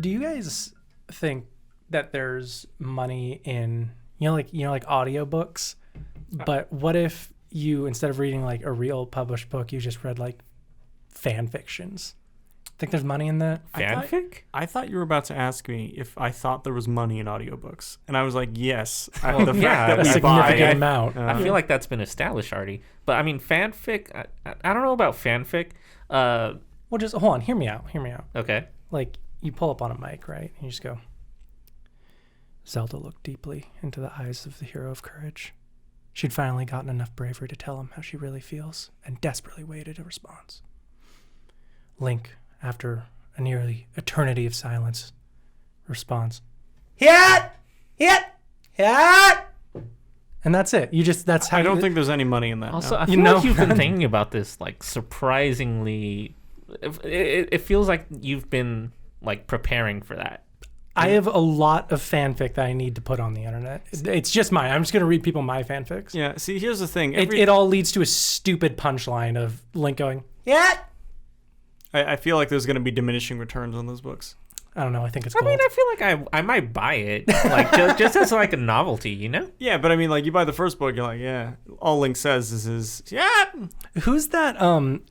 Do you guys think that there's money in like audiobooks? But what if you, instead of reading like a real published book, you just read like fan fictions? Think there's money in that? Fanfic? I thought you were about to ask me if I thought there was money in audiobooks, and I was like, yes. The fact that a we significant buy amount. I feel like that's been established already. But I mean, fanfic. I don't know about fanfic. Well, just hold on. Hear me out. Okay. Like, you pull up on a mic, right? And you just go, Zelda looked deeply into the eyes of the hero of courage. She'd finally gotten enough bravery to tell him how she really feels and desperately waited a response. Link, after a nearly eternity of silence, responds, Hit! And that's it. That's how I don't think there's any money in that. Also, no. I feel like you've been thinking about this like surprisingly. It feels like you've been like preparing for that. I have a lot of fanfic that I need to put on the internet. It's just mine. I'm just going to read people my fanfics. Yeah, see, here's the thing. It all leads to a stupid punchline of Link going, yeah. I feel like there's going to be diminishing returns on those books. I don't know. I think it's I gold. mean, I feel like I might buy it, like just as like a novelty, you know? Yeah, but I mean, like, you buy the first book, you're like, yeah, all Link says is yeah. Who's that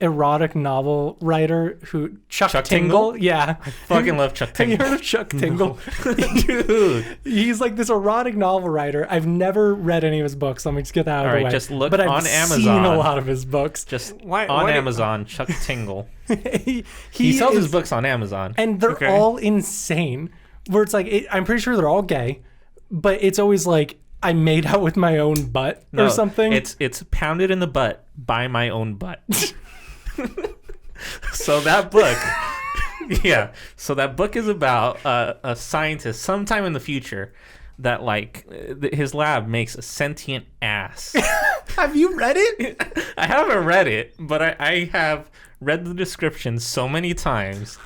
erotic novel writer who Chuck Tingle? Yeah, I fucking love Chuck Tingle. Have you heard of Chuck Tingle? Dude, He's like this erotic novel writer. I've never read any of his books. Let me just get that out of the way. Just look but on I've Amazon. seen a lot of his books. Just Why Amazon, Chuck Tingle. he sells his is- books on Amazon. and they're all insane. Where it's like, I'm pretty sure they're all gay, but it's always like, I made out with my own butt or something. It's pounded in the butt by my own butt. So that book, yeah. So that book is about a scientist sometime in the future that like his lab makes a sentient ass. Have you read it? I haven't read it, but I have read the description so many times.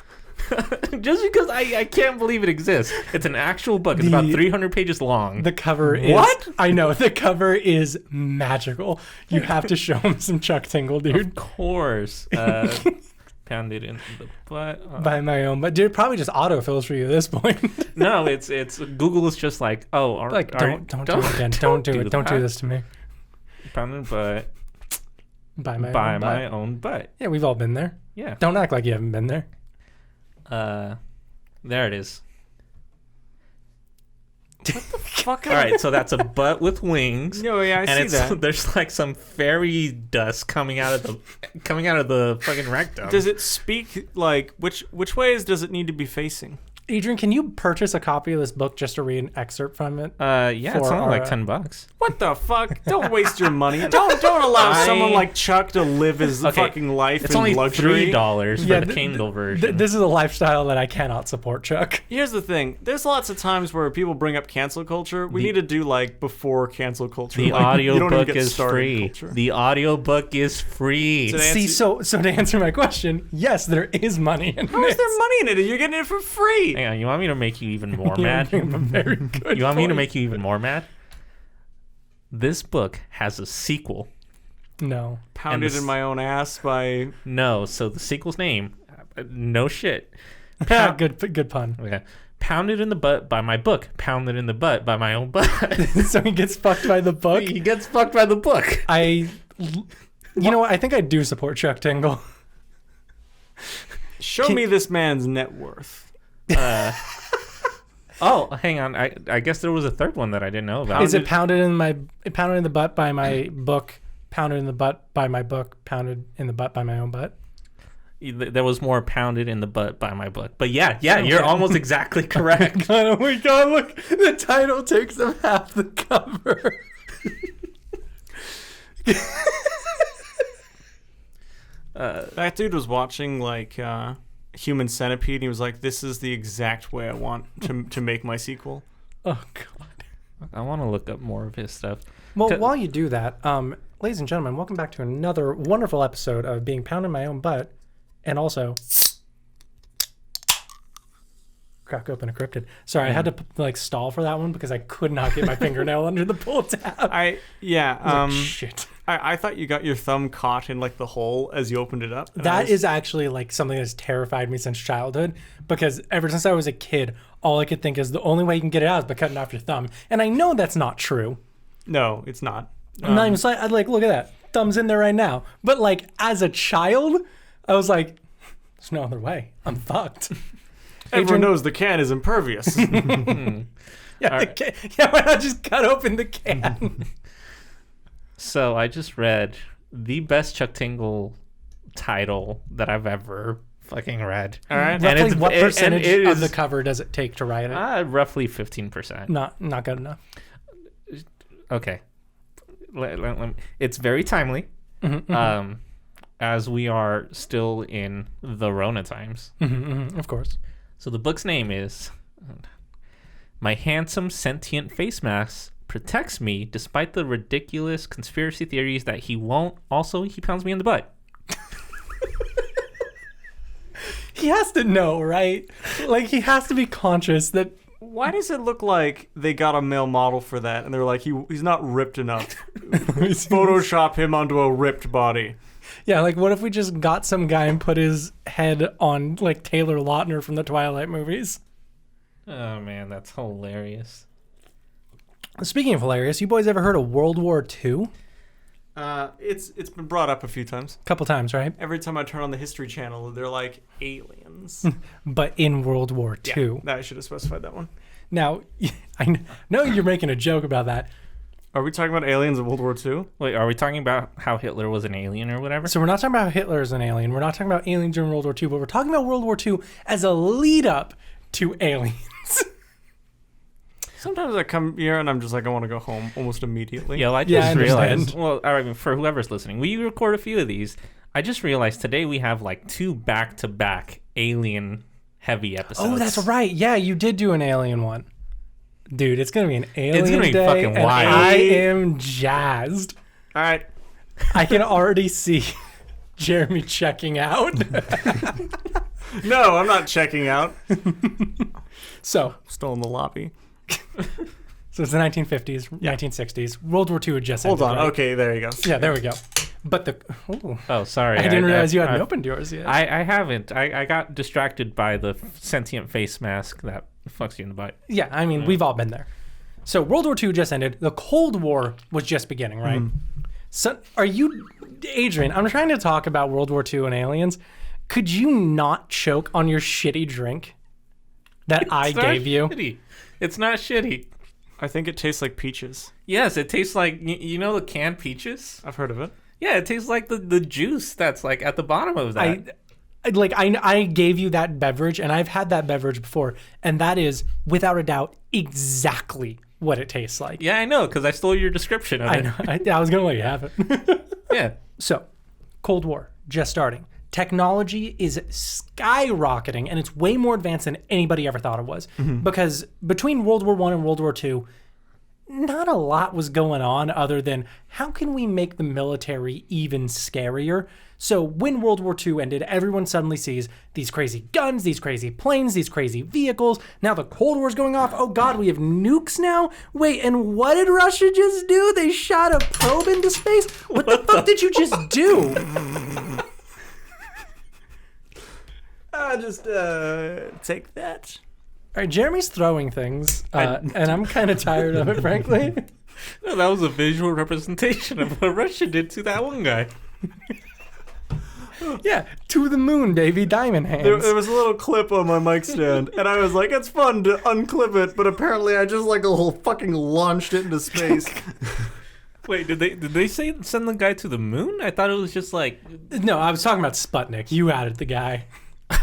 Just because I can't believe it exists. It's an actual book. It's about 300 pages long. The cover is... What? I know. The cover is magical. You have to show him some Chuck Tingle, dude. Of course. Pounded in the butt. By my own butt. Dude, it probably just autofills for you at this point. No, it's Google is just like, oh, don't do it again. Don't do it. Don't do this to me. Pounded in the butt By my own butt. Yeah, we've all been there. Yeah. Don't act like you haven't been there. There it is. Fuck. All right, so that's a butt with wings. No, yeah, I see that. There's like some fairy dust coming out of the fucking rectum. Does it speak like which ways does it need to be facing? Adrian, can you purchase a copy of this book just to read an excerpt from it? Yeah, it's only like $10. What the fuck? Don't waste your money. Don't allow someone like Chuck to live his fucking life It's in only luxury. $3 for the Kindle version. This is a lifestyle that I cannot support, Chuck. Here's the thing. There's lots of times where people bring up cancel culture. We need to do like before cancel culture. The like, audiobook is free. The audiobook is free. So to answer my question, yes, there is money in How is it. there money in it? You're getting it for free. Hang on, you want me to make you even more mad? Very good. You want me to make you even more mad? This book has a sequel. No. Pounded in my own ass by... No, so the sequel's name, no shit. Good pun. Okay. Pounded in the butt by my book. Pounded in the butt by my own butt. So he gets fucked by the book? He gets fucked by the book. You know what? I think I do support Chuck Tingle. Show me this man's net worth. Oh, hang on. I guess there was a third one that I didn't know about. Is it pounded in the butt by my book, pounded in the butt by my book, pounded in the butt by my own butt? There was more pounded in the butt by my book. But yeah, you're almost exactly correct. Oh my god, look. The title takes up half the cover. That dude was watching like Human Centipede, and he was like, "This is the exact way I want to make my sequel." Oh god. I want to look up more of his stuff. Well, while you do that, ladies and gentlemen, welcome back to another wonderful episode of Being Pounded in My Own Butt, and also crack open a cryptid. Sorry, I had to like stall for that one because I could not get my fingernail under the pull tab. I was like, shit. I thought you got your thumb caught in like the hole as you opened it up. That is actually like something that's terrified me since childhood, because ever since I was a kid, all I could think is the only way you can get it out is by cutting off your thumb. And I know that's not true. No, it's not. I'm not even I'd like, look at that. Thumb's in there right now. But like as a child, I was like, there's no other way. I'm fucked. Everyone knows the can is impervious. Yeah, why not just cut open the can? So I just read the best Chuck Tingle title that I've ever fucking read. All right. Roughly what percentage of the cover does it take to write it? Roughly 15%. Not good enough. Okay. It's very timely, as we are still in the Rona times. Of course. So the book's name is My Handsome Sentient Face Mask Protects Me Despite the Ridiculous Conspiracy Theories That He Won't. Also, he pounds me in the butt. He has to know, right? Like, he has to be conscious that... Why does it look like they got a male model for that and they're like, he's not ripped enough? Photoshop him onto a ripped body. Yeah, like, what if we just got some guy and put his head on, like, Taylor Lautner from the Twilight movies? Oh, man, that's hilarious. Speaking of hilarious, you boys ever heard of World War II? It's been brought up a few times. Couple times, right? Every time I turn on the History Channel, they're like aliens. But in World War II. Yeah, I should have specified that one. Now, I know you're making a joke about that. Are we talking about aliens in World War II? Wait, are we talking about how Hitler was an alien or whatever? So we're not talking about Hitler as an alien. We're not talking about aliens during World War II, but we're talking about World War II as a lead up to aliens. Sometimes I come here and I'm just like, I want to go home almost immediately. Yeah, well, I just realized. Well, I mean, for whoever's listening, we record a few of these. I just realized today we have like 2 back-to-back alien-heavy episodes. Oh, that's right. Yeah, you did do an alien one. Dude, it's going to be an alien It's gonna be day, fucking and wild. I am jazzed. All right. I can already see Jeremy checking out. No, I'm not checking out. So, Still in the lobby. So it's the 1950s, 1960s. World War II had just Hold ended. on. Right? Okay, there you go. Yeah, there we go. But the... Oh, sorry. I didn't realize you hadn't opened yours yet. I haven't. I got distracted by the sentient face mask that fucks you in the butt. Yeah, I mean, we've all been there. So World War II just ended. The Cold War was just beginning, right? So are you... Adrian, I'm trying to talk about World War II and aliens. Could you not choke on your shitty drink that I gave you? Shitty. It's not shitty. I think it tastes like peaches. Yes, it tastes like, you know the canned peaches? I've heard of it. Yeah, it tastes like the juice that's like at the bottom of that. I gave you that beverage, and I've had that beverage before, and that is, without a doubt, exactly what it tastes like. Yeah, I know, because I stole your description of it. I know. I was going to let you have it. Yeah. So, Cold War, just starting. Technology is skyrocketing, and it's way more advanced than anybody ever thought it was. Because between World War I and World War II, not a lot was going on other than how can we make the military even scarier? So when World War II ended, everyone suddenly sees these crazy guns, these crazy planes, these crazy vehicles. Now the Cold War's going off. Oh God, we have nukes now? Wait, and what did Russia just do? They shot a probe into space? What the fuck did you just do? I'll just take that. All right, Jeremy's throwing things, and I'm kind of tired of it, frankly. No, that was a visual representation of what Russia did to that one guy. Yeah, to the moon, baby, diamond hands. There was a little clip on my mic stand, and I was like, it's fun to unclip it, but apparently I just like a whole fucking launched it into space. Wait, did they say send the guy to the moon? I thought it was just like... No, I was talking about Sputnik. You added the guy.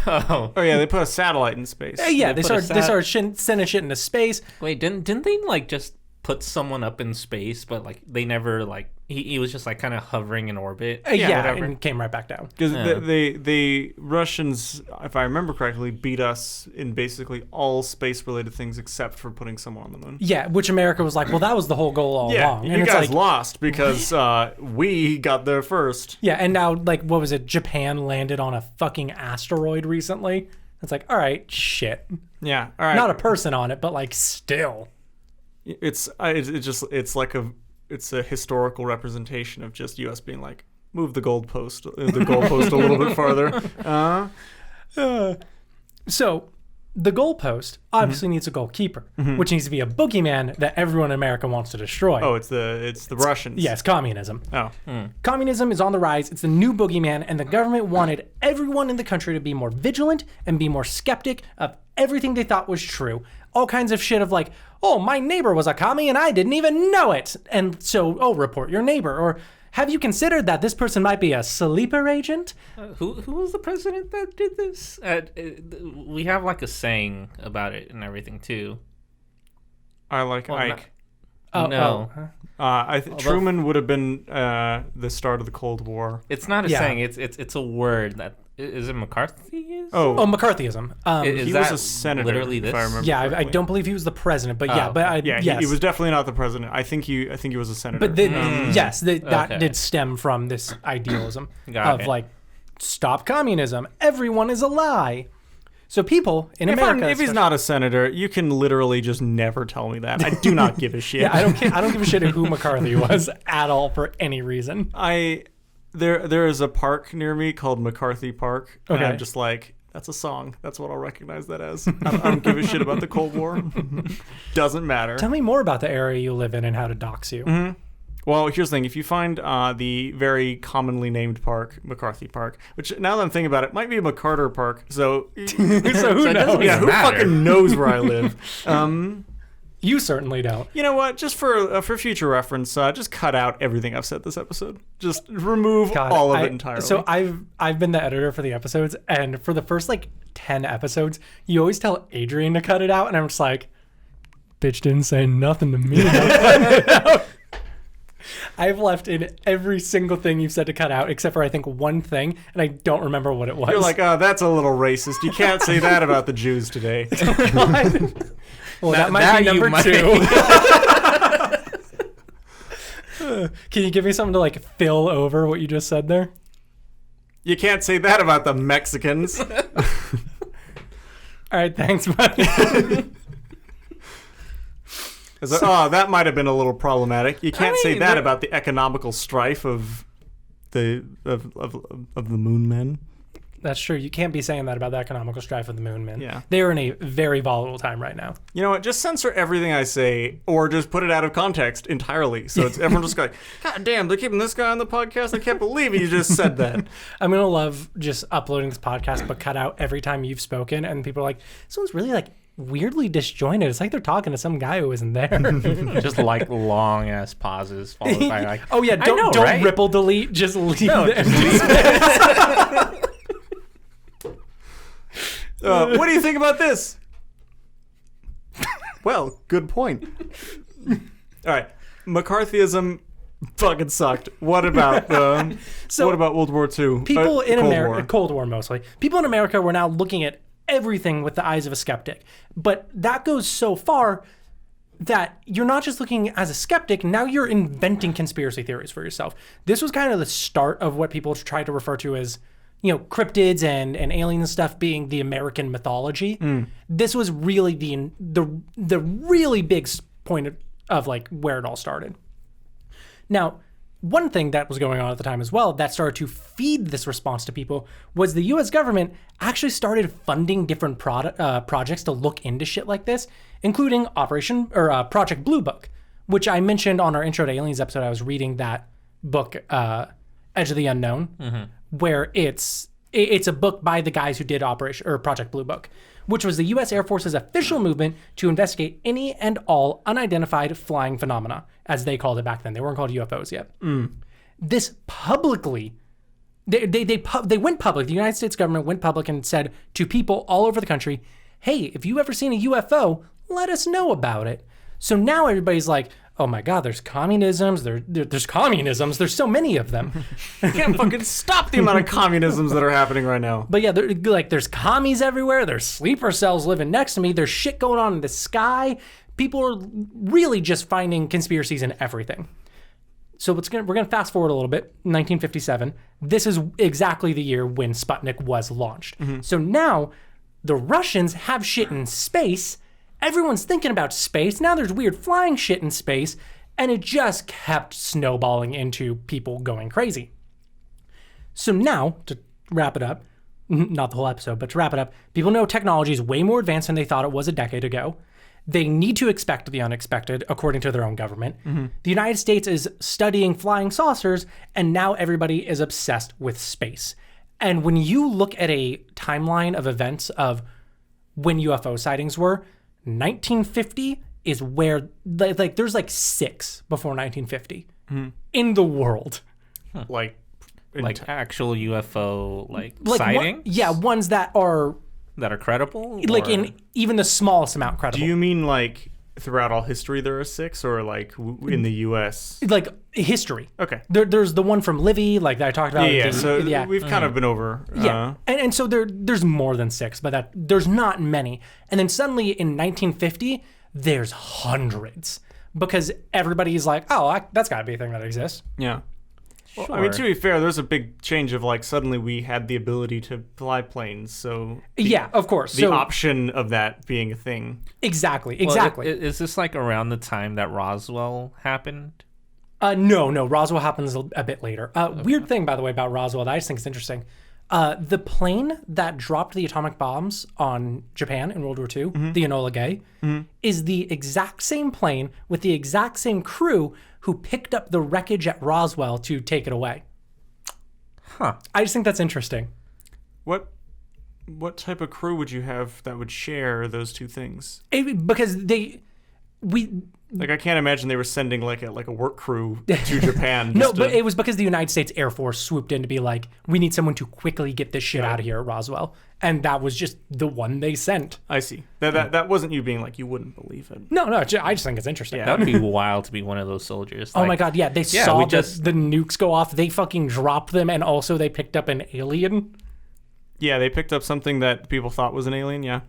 Oh yeah, they put a satellite in space. Yeah, they started sending shit into space. Wait, didn't they like just put someone up in space, but like they never like he was just like kind of hovering in orbit? Yeah, and came right back down. Because the Russians, if I remember correctly, beat us in basically all space-related things except for putting someone on the moon. Yeah, which America was like, well, that was the whole goal all along. And you guys lost because we got there first. Yeah, and now, like, what was it? Japan landed on a fucking asteroid recently. It's like, all right, shit. Yeah. All right. Not a person on it, but like still. It's a historical representation of just U.S. being like, move the goalpost a little bit farther. So the goalpost obviously needs a goalkeeper, which needs to be a boogeyman that everyone in America wants to destroy. Oh, it's the Russians. Yes, communism. Oh. Communism is on the rise. It's the new boogeyman, and the government wanted everyone in the country to be more vigilant and be more skeptic of everything they thought was true. All kinds of shit of like, oh, my neighbor was a commie and I didn't even know it. And so, oh, report your neighbor. Or have you considered that this person might be a sleeper agent? Who was the president that did this? We have like a saying about it and everything too. I like Ike. No. Truman would have been the start of the Cold War. It's not a saying. It's a word that is it McCarthy? Oh, McCarthyism. He was a senator. Literally this. If I remember. Yeah, correctly. I don't believe he was the president, but He was definitely not the president. I think he was a senator. But that did stem from this idealism of like, stop communism. Everyone is a lie. So people in America, if he's not a senator, you can literally just never tell me that. I do not give a shit. Yeah, I don't give a shit who McCarthy was at all for any reason. There is a park near me called McCarthy Park. Okay. And I'm just like, that's a song. That's what I'll recognize that as. I don't give a shit about the Cold War. Doesn't matter. Tell me more about the area you live in and how to dox you. Mm-hmm. Well, here's the thing. If you find the very commonly named park, McCarthy Park, which now that I'm thinking about it, might be a McCarter Park. So who knows? Yeah, who fucking knows where I live? You certainly don't. You know what? Just for future reference, just cut out everything I've said this episode. Just remove all of it entirely. So I've been the editor for the episodes, and for the first like 10 episodes, you always tell Adrian to cut it out, and I'm just like, bitch didn't say nothing to me. I've left in every single thing you've said to cut out, except for I think one thing, and I don't remember what it was. You're like, oh, that's a little racist. You can't say that about the Jews today. Well, that might be number 2. Can you give me something to like fill over what you just said there? You can't say that about the Mexicans. All right, thanks, buddy. That might have been a little problematic. You can't say that about the economical strife of the Moon Men. That's true. You can't be saying that about the economical strife of the Moon Men. Yeah. They are in a very volatile time right now. You know what? Just censor everything I say, or just put it out of context entirely. So it's everyone just like, God damn, they're keeping this guy on the podcast? I can't believe you just said that. I'm going to love just uploading this podcast, but cut out every time you've spoken, and people are like, this one's really like weirdly disjointed. It's like they're talking to some guy who isn't there. Just like long ass pauses followed by like, oh yeah, don't right? ripple delete, just leave the empty space. What do you think about this? Well, good point. All right, McCarthyism fucking sucked. What about what about World War II? People in Cold America, War. Cold War mostly. People in America were now looking at everything with the eyes of a skeptic. But that goes so far that you're not just looking as a skeptic, now you're inventing conspiracy theories for yourself. This was kind of the start of what people try to refer to as, you know, cryptids and aliens and stuff being the American mythology. This was really the really big point of like where it all started. Now, one thing that was going on at the time as well that started to feed this response to people was the U.S. government actually started funding different projects to look into shit like this, including Project Blue Book, which I mentioned on our Intro to Aliens episode. I was reading that book, Edge of the Unknown, where it's a book by the guys who did Project Blue Book, which was the U.S. Air Force's official movement to investigate any and all unidentified flying phenomena, as they called it back then. They weren't called UFOs yet. This publicly, they went public. The United States government went public and said to people all over the country, hey, if you've ever seen a UFO, let us know about it. So now everybody's like, oh my God, there's communisms. There's communisms. There's so many of them. You can't fucking stop the amount of communisms that are happening right now. But yeah, there's commies everywhere. There's sleeper cells living next to me. There's shit going on in the sky. People are really just finding conspiracies in everything. So we're gonna fast forward a little bit. 1957. This is exactly the year when Sputnik was launched. So now the Russians have shit in space. Everyone's thinking about space. Now there's weird flying shit in space. And it just kept snowballing into people going crazy. So now, to wrap it up, not the whole episode, but to wrap it up, people know technology is way more advanced than they thought it was a decade ago. They need to expect the unexpected, according to their own government. The United States is studying flying saucers, and now everybody is obsessed with space. And when you look at a timeline of events of when UFO sightings were, 1950 is where, like there's like 6 before 1950 in the world. Like actual UFO sightings? Ones that are credible? Like in even the smallest amount credible. Do you mean like throughout all history there are 6, or like in the U.S.? Like history. Okay. There's the one from Livy, like that I talked about. We've kind of been over. And so there's more than 6, but there's not many. And then suddenly in 1950, there's hundreds, because everybody's like, oh, that's got to be a thing that exists. Yeah. Well, Sure. I mean, to be fair, there's a big change of like suddenly we had the ability to fly planes. So Of course. The option of that being a thing. Exactly. Well, is this like around the time that Roswell happened? No. Roswell happens a bit later. Weird thing, by the way, about Roswell that I just think is interesting. The plane that dropped the atomic bombs on Japan in World War II, the Enola Gay, is the exact same plane with the exact same crew who picked up the wreckage at Roswell to take it away. Huh. I just think that's interesting. What type of crew would you have that would share those two things? Because Like, I can't imagine they were sending like a work crew to Japan. But it was because the United States Air Force swooped in to be like, we need someone to quickly get this shit out of here at Roswell. And that was just the one they sent. I see. That wasn't you being like, you wouldn't believe it. No, I just think it's interesting. That would be wild to be one of those soldiers. Oh my God, yeah. They saw the nukes go off. They fucking dropped them, and also they picked up an alien. Yeah, they picked up something that people thought was an alien, yeah.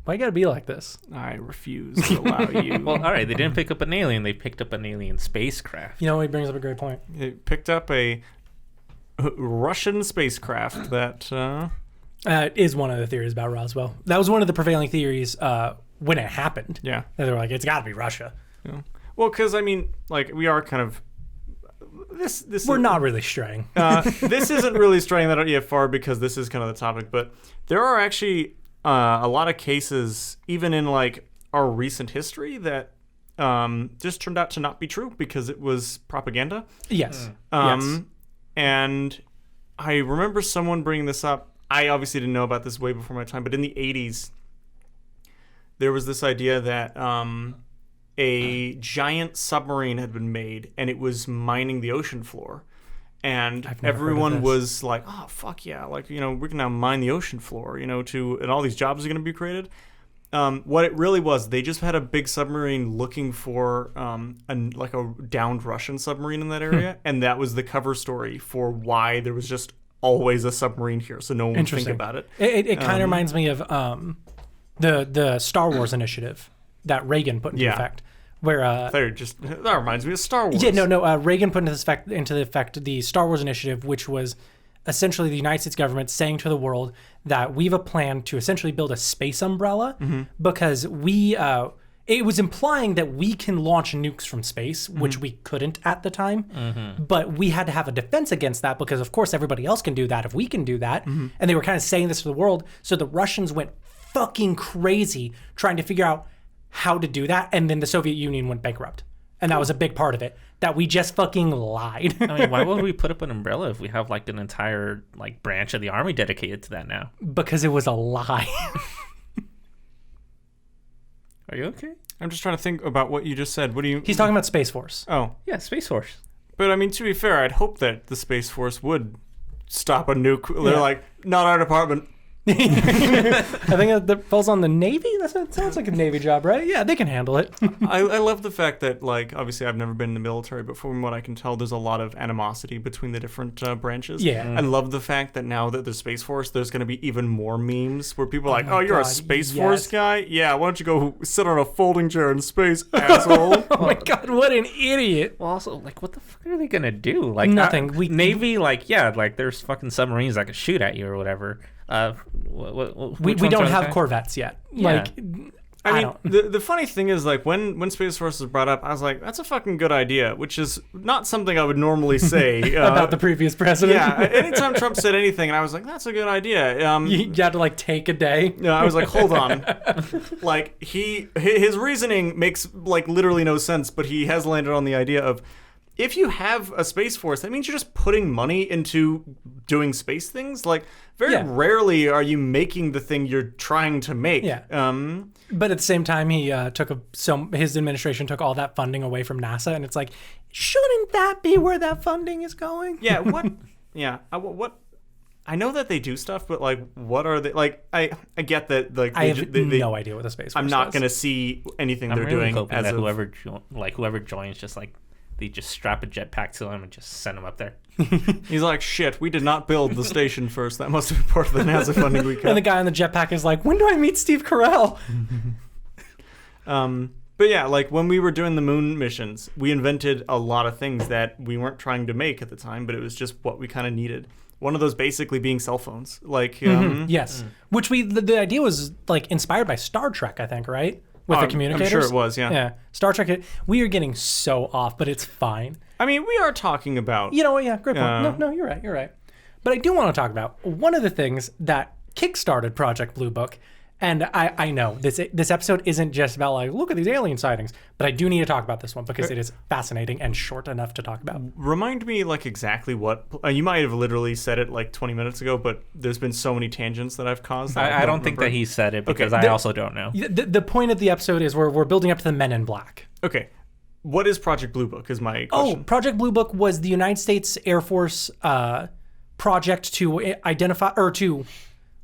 Why you gotta be like this? I refuse to allow you. Well, all right, they didn't pick up an alien. They picked up an alien spacecraft. You know, he brings up a great point. They picked up a Russian spacecraft that... is one of the theories about Roswell. That was one of the prevailing theories when it happened. Yeah. And they were like, it's gotta be Russia. Yeah. Well, because, I mean, like, we are kind of... We're not really straying. This isn't really straying that far because this is kind of the topic, but there are actually... a lot of cases, even in like our recent history, that just turned out to not be true because it was propaganda. Yes. Yes. And I remember someone bringing this up. I obviously didn't know about this way before my time, but in the 80s, there was this idea that a giant submarine had been made and it was mining the ocean floor. And everyone was like, oh, fuck yeah. Like, you know, we can now mine the ocean floor, you know, and all these jobs are going to be created. What it really was, they just had a big submarine looking for a downed Russian submarine in that area. And that was the cover story for why there was just always a submarine here. So no one would think about it. It kind of reminds me of the Star Wars initiative that Reagan put into effect. Where that reminds me of Star Wars. Yeah, no. Reagan put into effect the Star Wars initiative, which was essentially the United States government saying to the world that we have a plan to essentially build a space umbrella because it was implying that we can launch nukes from space, which we couldn't at the time, but we had to have a defense against that because of course everybody else can do that if we can do that, and they were kind of saying this to the world. So the Russians went fucking crazy trying to figure out how to do that, and then the Soviet Union went bankrupt, and that was a big part of it, that we just fucking lied. I mean, why would we put up an umbrella if we have like an entire like branch of the army dedicated to that now? Because it was a lie. Are you okay? I'm just trying to think about what you just said. What do you... He's talking about Space Force. Oh. Yeah, Space Force. But I mean, to be fair, I'd hope that the Space Force would stop a nuke. They're like, not our department. I think that falls on the Navy. That sounds like a Navy job, right? Yeah, they can handle it. I love the fact that, like, obviously I've never been in the military, but from what I can tell, there's a lot of animosity between the different branches. Yeah. I love the fact that now that there's Space Force, there's going to be even more memes where people are like, oh, you're a Space Force guy? Yeah, why don't you go sit on a folding chair in space, asshole? Oh my God, what an idiot. Well, also, like, what the fuck are they going to do? Like, nothing. Navy, like, yeah, like, there's fucking submarines that can shoot at you or whatever. We don't have Corvettes yet. Yeah. I mean, the funny thing is, like, when Space Force was brought up, I was like, that's a fucking good idea, which is not something I would normally say. About the previous president. Yeah, anytime Trump said anything, and I was like, that's a good idea. You had to, like, take a day. I was like, hold on. Like, his reasoning makes, like, literally no sense, but he has landed on the idea of, if you have a Space Force, that means you're just putting money into doing space things. Like, very rarely are you making the thing you're trying to make. Yeah. But at the same time, he his administration took all that funding away from NASA, and it's like, shouldn't that be where that funding is going? Yeah. What? Yeah. What? I know that they do stuff, but like, what are they like? I get that. Like, I have no idea what the Space Force I'm not going to see anything they're really doing. Hoping that whoever joins, just like. They just strap a jetpack to him and just send him up there. He's like, shit, we did not build the station first. That must have been part of the NASA funding we got. And the guy on the jetpack is like, when do I meet Steve Carell? But yeah, like when we were doing the moon missions, we invented a lot of things that we weren't trying to make at the time, but it was just what we kind of needed. One of those basically being cell phones. Like, yes. Which the idea was like inspired by Star Trek, I think, right? With the communicators? I'm sure it was, yeah. Yeah. Star Trek, we are getting so off, but it's fine. I mean, we are talking about... You know what? Yeah, great point. No, you're right. But I do want to talk about one of the things that kickstarted Project Blue Book. And I know this episode isn't just about like, look at these alien sightings, but I do need to talk about this one because it is fascinating and short enough to talk about. Remind me like exactly what, you might have literally said it like 20 minutes ago, but there's been so many tangents that I've caused. I don't think that he said it because I also don't know. The point of the episode is we're building up to the Men in Black. Okay. What is Project Blue Book is my question. Oh, Project Blue Book was the United States Air Force project to identify or to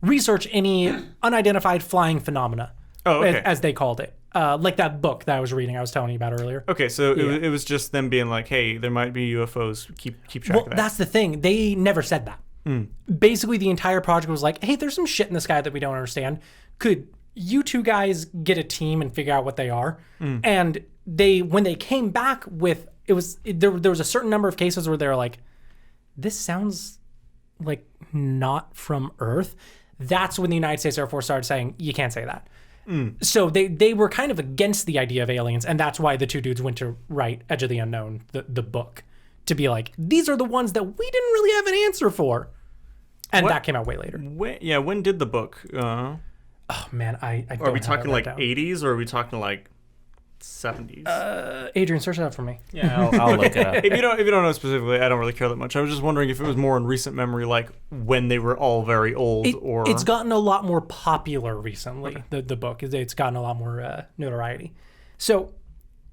research any unidentified flying phenomena, as they called it. Like that book that I was reading, I was telling you about earlier. Okay, so it was just them being like, hey, there might be UFOs, keep track of that. That's the thing. They never said that. Basically, the entire project was like, hey, there's some shit in the sky that we don't understand. Could you two guys get a team and figure out what they are? And when they came back with, there was a certain number of cases where they were like, this sounds like not from Earth. That's when the United States Air Force started saying, you can't say that. So they were kind of against the idea of aliens, and that's why the two dudes went to write Edge of the Unknown, the book, to be like, these are the ones that we didn't really have an answer for. And that came out way later. When did the book? Oh, man, I don't Are we talking like down. 80s, or are we talking like 70s? Adrian, search it up for me. Yeah, I'll look it up. If you don't know specifically, I don't really care that much. I was just wondering if it was more in recent memory, like when they were all very old, or it's gotten a lot more popular recently. Okay. The book it's gotten a lot more notoriety. So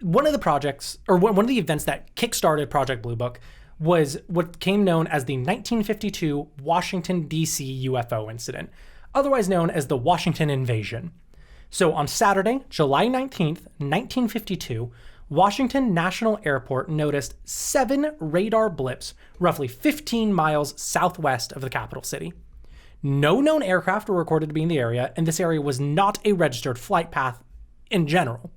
one of the projects, or one of the events that kickstarted Project Blue Book, was what came known as the 1952 Washington D.C. UFO incident, otherwise known as the Washington Invasion. So on Saturday, July 19th, 1952, Washington National Airport noticed 7 radar blips roughly 15 miles southwest of the capital city. No known aircraft were recorded to be in the area, and this area was not a registered flight path in general.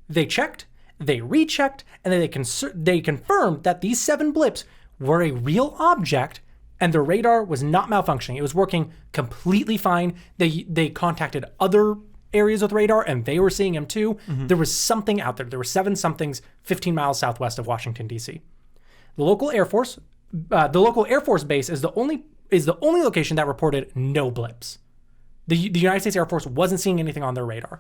They checked, they rechecked, and then they confirmed that these 7 blips were a real object, and the radar was not malfunctioning. It was working completely fine. They contacted other areas with radar, and they were seeing them too. There was something out there. There were 7 somethings 15 miles southwest of Washington, D.C. The local Air Force base is the only location that reported no blips. The United States Air Force wasn't seeing anything on their radar.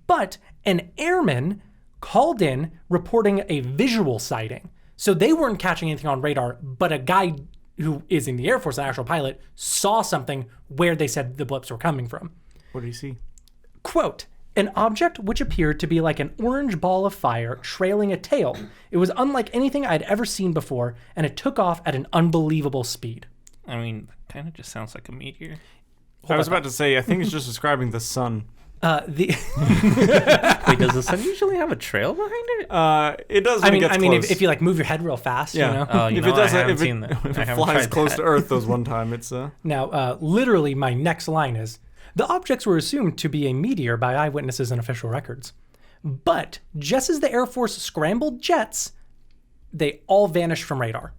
But an airman called in reporting a visual sighting. So they weren't catching anything on radar, but a guy who is in the Air Force, an actual pilot, saw something where they said the blips were coming from. What did he see? Quote, an object which appeared to be like an orange ball of fire trailing a tail. It was unlike anything I'd ever seen before, and it took off at an unbelievable speed. I mean, kind of just sounds like a meteor. I was about to say, I think it's just describing the sun. Wait, does the sun usually have a trail behind it? It does when it gets close. If you like move your head real fast, you know? Oh, if it flies close to Earth those one time, it's... Now, literally, my next line is, the objects were assumed to be a meteor by eyewitnesses and official records. But just as the Air Force scrambled jets, they all vanished from radar.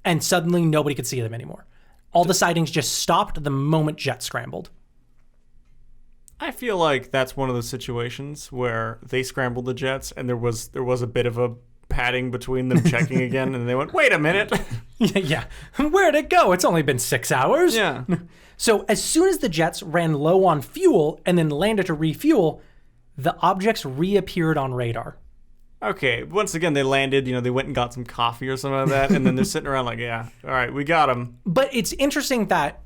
And suddenly nobody could see them anymore. All the sightings just stopped the moment jets scrambled. I feel like that's one of those situations where they scrambled the jets and there was a bit of a padding between them checking again, and they went, wait a minute. Yeah. Where'd it go? It's only been 6 hours. Yeah. So as soon as the jets ran low on fuel and then landed to refuel, the objects reappeared on radar. Okay, once again, they landed, they went and got some coffee or something like that, and then they're sitting around like, yeah, all right, we got them. But it's interesting that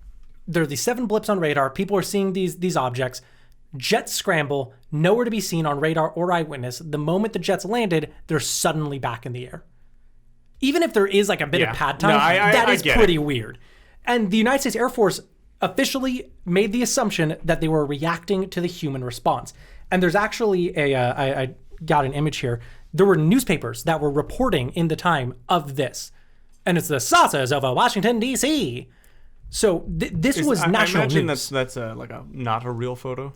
there are these 7 blips on radar. People are seeing these objects. Jets scramble, nowhere to be seen on radar or eyewitness. The moment the jets landed, they're suddenly back in the air. Even if there is like a bit of pad time, that is pretty weird. And the United States Air Force officially made the assumption that they were reacting to the human response. And there's actually I got an image here. There were newspapers that were reporting in the time of this. And it's the saucers over Washington, D.C. So this was national news. I imagine news. that's like a not a real photo.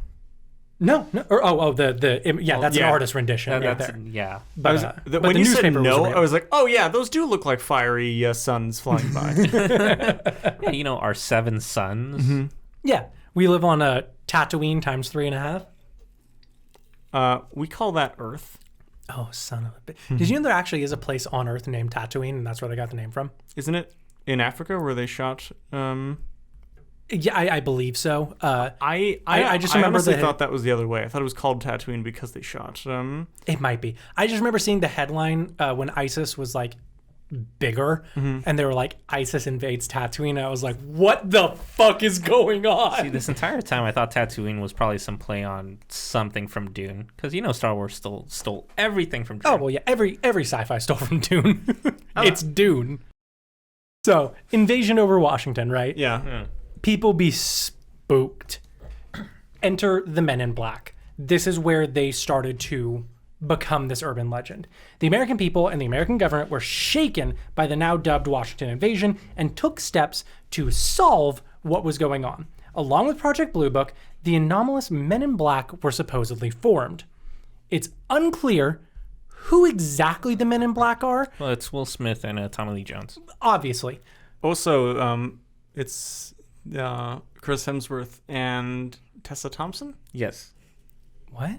No. That's an artist rendition right there. Yeah. But when you said newspaper was no, real. I was like, oh yeah, those do look like fiery suns flying by. Yeah, our 7 suns. Mm-hmm. Yeah, we live on a Tatooine times 3.5. We call that Earth. Oh, son of a bitch. Did you know there actually is a place on Earth named Tatooine, and that's where they got the name from? Isn't it in Africa where they shot... Yeah, I believe so. I just remember honestly thought that was the other way. I thought it was called Tatooine because they shot. It might be. I just remember seeing the headline when ISIS was like bigger, and they were like, ISIS invades Tatooine. And I was like, what the fuck is going on? See, this entire time I thought Tatooine was probably some play on something from Dune, because Star Wars stole everything from Dune. Oh well, yeah. Every sci-fi stole from Dune. It's Dune. So invasion over Washington, right? Yeah. People be spooked. Enter the Men in Black. This is where they started to become this urban legend. The American people and the American government were shaken by the now dubbed Washington invasion and took steps to solve what was going on. Along with Project Blue Book, the anomalous Men in Black were supposedly formed. It's unclear who exactly the Men in Black are. Well, it's Will Smith and Tommy Lee Jones. Obviously. Also, it's Chris Hemsworth and Tessa Thompson Yes. What?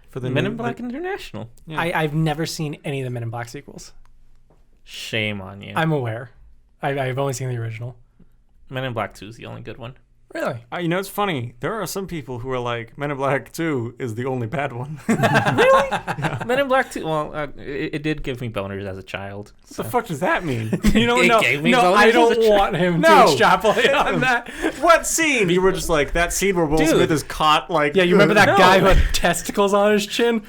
for the Men new- in Black International. Yeah. I've never seen any of the Men in Black sequels. Shame on you. I'm aware. I've only seen the original. Men in Black 2 is the only good one. Really? It's funny. There are some people who are like, Men in Black 2 is the only bad one. Men in Black 2, well, it did give me boners as a child. What the fuck does that mean? You know, It gave me no, boners I as a don't child. want him No. to extrapolate on that. What scene? You were just like, that scene where Will Dude. Smith is caught like... Yeah, you remember that No. guy who had testicles on his chin?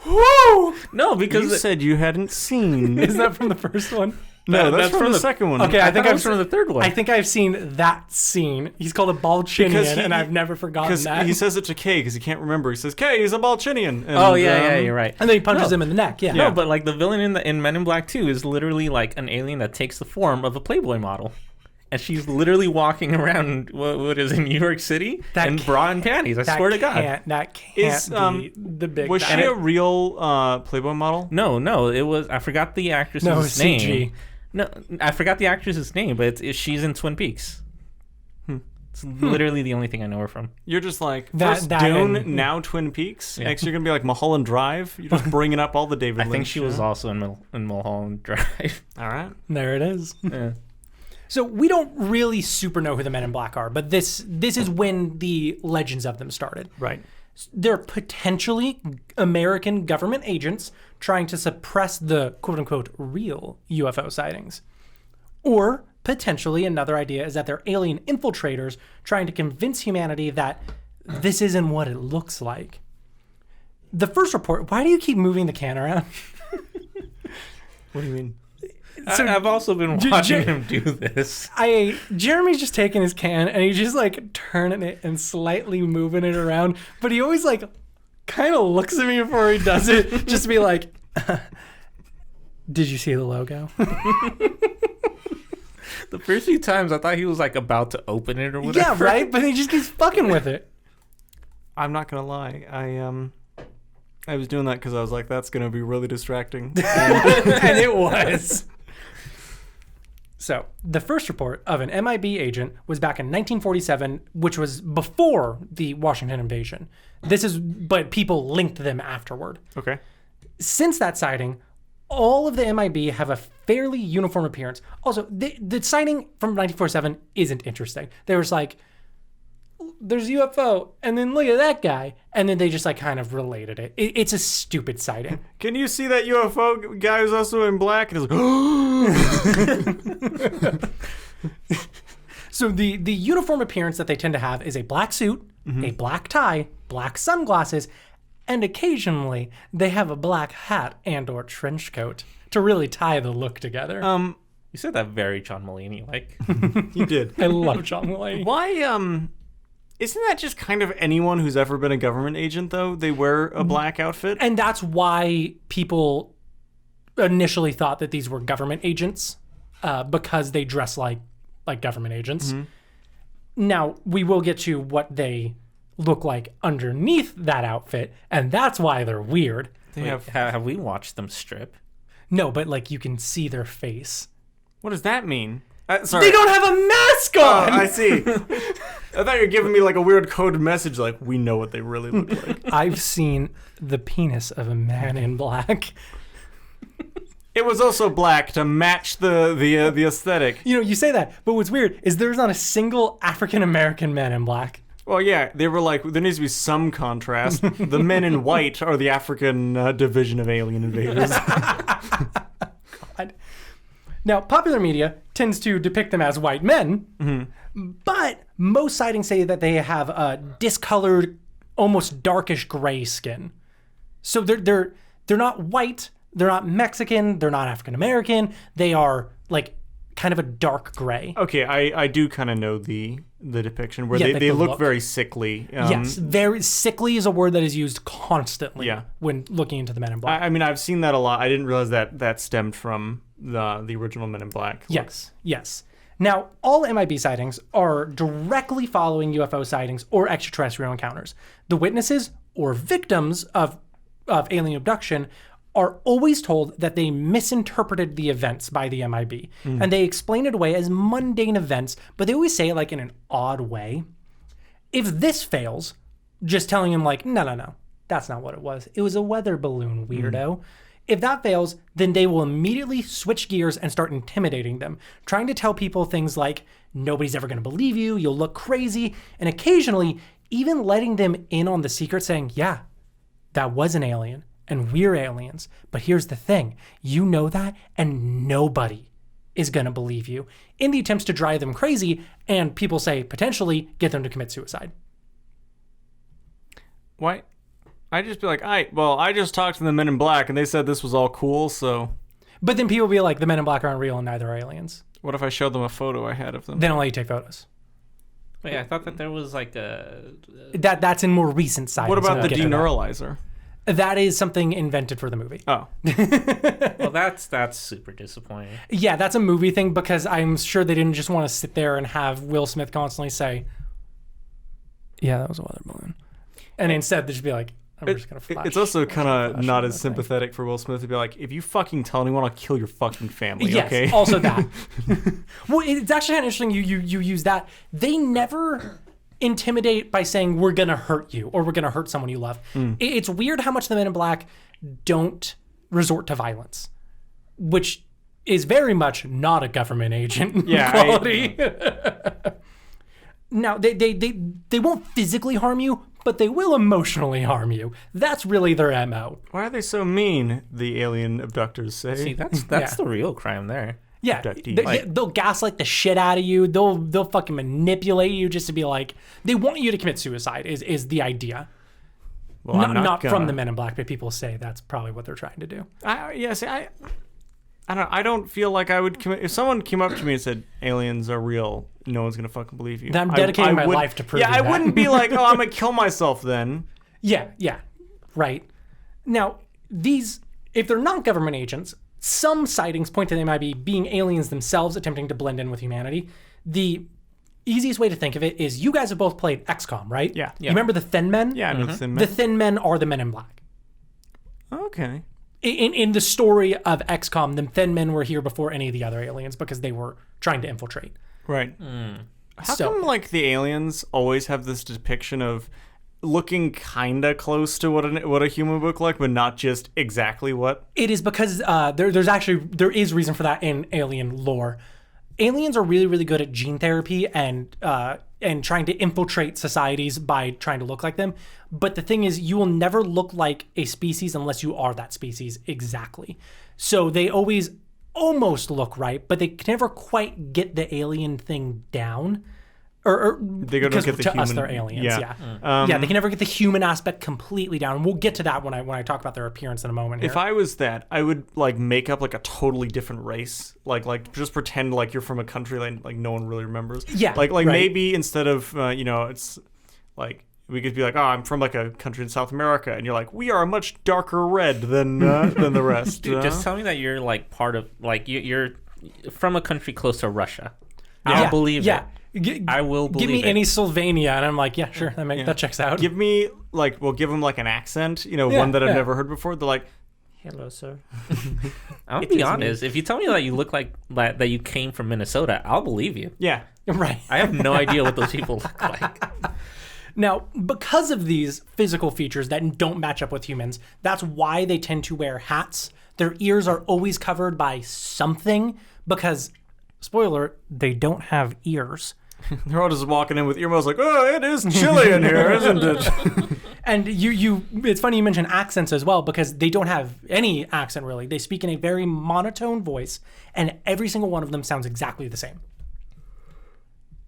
Woo! No, because You said you hadn't seen. Is that from the first one? No, That's that's from from the the- second one. Okay, I think I I've was from the third one. I think I've seen that scene. He's called a Balchinian, Because he- and I've never forgotten Because that. he says it to Kay because he can't remember. He says, Kay, he's a Balchinian. And, Oh yeah, you're right. and then he punches No. him in the neck. Yeah. No, but like the villain in Men in Black 2 is literally like an alien that takes the form of a Playboy model. And she's literally walking around, what is it, New York City? That in bra and panties, I that swear to God. That can't Is, be the big Was bad. she a real Playboy model? No, it was, I forgot the actress's No, it's name. CG. No, I forgot the actress's name, but she's in Twin Peaks. It's literally the only thing I know her from. You're just like, That- first that Dune, and- now Twin Peaks. Yeah. Next you're going to be like Mulholland Drive. You're just bringing up all the David I Lynch. think she was also in Mulholland Drive. All right. There it is. Yeah. So we don't really super know who the Men in Black are, but this is when the legends of them started. Right. They're potentially American government agents trying to suppress the quote-unquote real UFO sightings. Or potentially another idea is that they're alien infiltrators trying to convince humanity that this isn't what it looks like. The first report, why do you keep moving the can around? What do you mean? So- I've also been watching him do this. Jeremy's just taking his can and he's just like turning it and slightly moving it around, but he always like kind of looks at me before he does it, just to be like, did you see the logo? The first few times I thought he was like about to open it or whatever. Yeah, right? But he just keeps fucking with it. I'm not going to lie. I was doing that because I was like, that's going to be really distracting. And it was. So the first report of an MIB agent was back in 1947, which was before the Washington invasion. But people linked them afterward. Okay. Since that sighting, all of the MIB have a fairly uniform appearance. Also, the sighting from 1947 isn't interesting. There was like, there's a UFO, and then look at that guy, and then they just like kind of related it. It's a stupid sighting. Can you see that UFO guy who's also in black? And he's like, So the uniform appearance that they tend to have is a black suit, a black tie, black sunglasses, and occasionally they have a black hat and or trench coat to really tie the look together. You said that very John Mulaney like. you did. I love John Mulaney. Why, isn't that just kind of anyone who's ever been a government agent, though? They wear a black outfit? And that's why people initially thought that these were government agents, because they dress like government agents. Now, we will get to what they look like underneath that outfit, and that's why they're weird. Have we watched them strip? No, but like you can see their face. What does that mean? Sorry. They don't have a mask on! I see. I thought you were giving me like a weird coded message like, we know what they really look like. I've seen the penis of a man in black. It was also black to match the aesthetic. You know, you say that, but what's weird is there's not a single African-American man in black. Well, yeah, they were like, there needs to be some contrast. The men in white are the African division of alien invaders. God. Now, popular media tends to depict them as white men, but most sightings say that they have a discolored, almost darkish gray skin. So they're not white, they're not Mexican, they're not African American. They are like kind of a dark gray. Okay, I do kind of know the depiction where Yeah, like they the look look. very sickly. Yes, very sickly is a word that is used constantly Yeah. when looking into the Men in Black. I mean, I've seen that a lot. I didn't realize that stemmed from the original Men in Black. Yes. Now, all MIB sightings are directly following UFO sightings or extraterrestrial encounters. The witnesses or victims of alien abduction are always told that they misinterpreted the events by the MIB. And they explain it away as mundane events, but they always say it like in an odd way. If this fails, just telling him like, no, that's not what it was. It was a weather balloon, weirdo. If that fails, then they will immediately switch gears and start intimidating them, trying to tell people things like, nobody's ever going to believe you, you'll look crazy, and occasionally even letting them in on the secret saying, yeah, that was an alien, and we're aliens. But here's the thing, you know that, and nobody is going to believe you, in the attempts to drive them crazy, and people say, potentially, get them to commit suicide. Why? I'd just be like, I just talked to the Men in Black, and they said this was all cool, so... But then people will be like, the Men in Black aren't real, and neither are aliens. What if I showed them a photo I had of them? They don't let you take photos. Wait, I thought that there was like a... That's in more recent sightings. What about so the we'll get to deneuralizer? That is something invented for the movie. Oh. Well, that's super disappointing. Yeah, that's a movie thing because I'm sure they didn't just want to sit there and have Will Smith constantly say, yeah, that was a weather balloon. And instead they just be like, I'm just going to flash. It's also kind of not as that thing. sympathetic for Will Smith to be like, if you fucking tell anyone, I'll kill your fucking family, Yes, okay? also that. Well, it's actually kind of interesting you use that. They never intimidate by saying, we're going to hurt you or we're going to hurt someone you love. It's weird how much the Men in Black don't resort to violence, which is very much not a government agent quality. Now, they won't physically harm you, but they will emotionally harm you. That's really their MO. Why are they so mean, the alien abductors say? See, that's the real crime there. Yeah, Abductees. they'll gaslight the shit out of you. They'll fucking manipulate you just to be like, they want you to commit suicide is the idea. Well, I'm not gonna. from the Men in Black, but people say that's probably what they're trying to do. I don't feel like I would commit. If someone came up to me and said aliens are real, no one's gonna fucking believe you. Then I'm dedicating my would- life to prove Yeah, I that. wouldn't be like, oh, I'm gonna kill myself then. Yeah, right. Now, if they're not government agents, some sightings point to they might be being aliens themselves attempting to blend in with humanity. The easiest way to think of it is you guys have both played XCOM, right? Yeah. You remember the Thin Men? Yeah, I know the Thin The Men. Thin Men are the Men in Black. Okay. in the story of XCOM, the Thin Men were here before any of the other aliens because they were trying to infiltrate. Right. How come like the aliens always have this depiction of looking kind of close to what a human would look like, but not just exactly what? It is because there is reason for that in alien lore. Aliens are really, really good at gene therapy and trying to infiltrate societies by trying to look like them. But the thing is, you will never look like a species unless you are that species exactly. So they always almost look right, but they can never quite get the alien thing down. Or they gotta because get the to human, us they're aliens, yeah. They can never get the human aspect completely down. And we'll get to that when I talk about their appearance in a moment here. If I was that, I would like make up like a totally different race, like just pretend like you're from a country like no one really remembers. Yeah, like right. maybe instead of it's like we could be like, oh, I'm from like a country in South America, and you're like, we are a much darker red than the rest. Dude, just tell me that you're like part of like you're from a country close to Russia. Yeah. I'll believe it. I will believe it. Give me any Sylvania, and I'm like, yeah, sure, that checks out. Give me like, we'll give them like an accent, one that I've never heard before. They're like, hello, sir. I'll be honest. If you tell me that you look like that you came from Minnesota, I'll believe you. Yeah, right. I have no idea what those people look like. Now, because of these physical features that don't match up with humans, that's why they tend to wear hats. Their ears are always covered by something because, spoiler, they don't have ears. They're all just walking in with earmuffs like, oh, it is chilly in here, isn't it? And it's funny you mention accents as well because they don't have any accent really. They speak in a very monotone voice and every single one of them sounds exactly the same.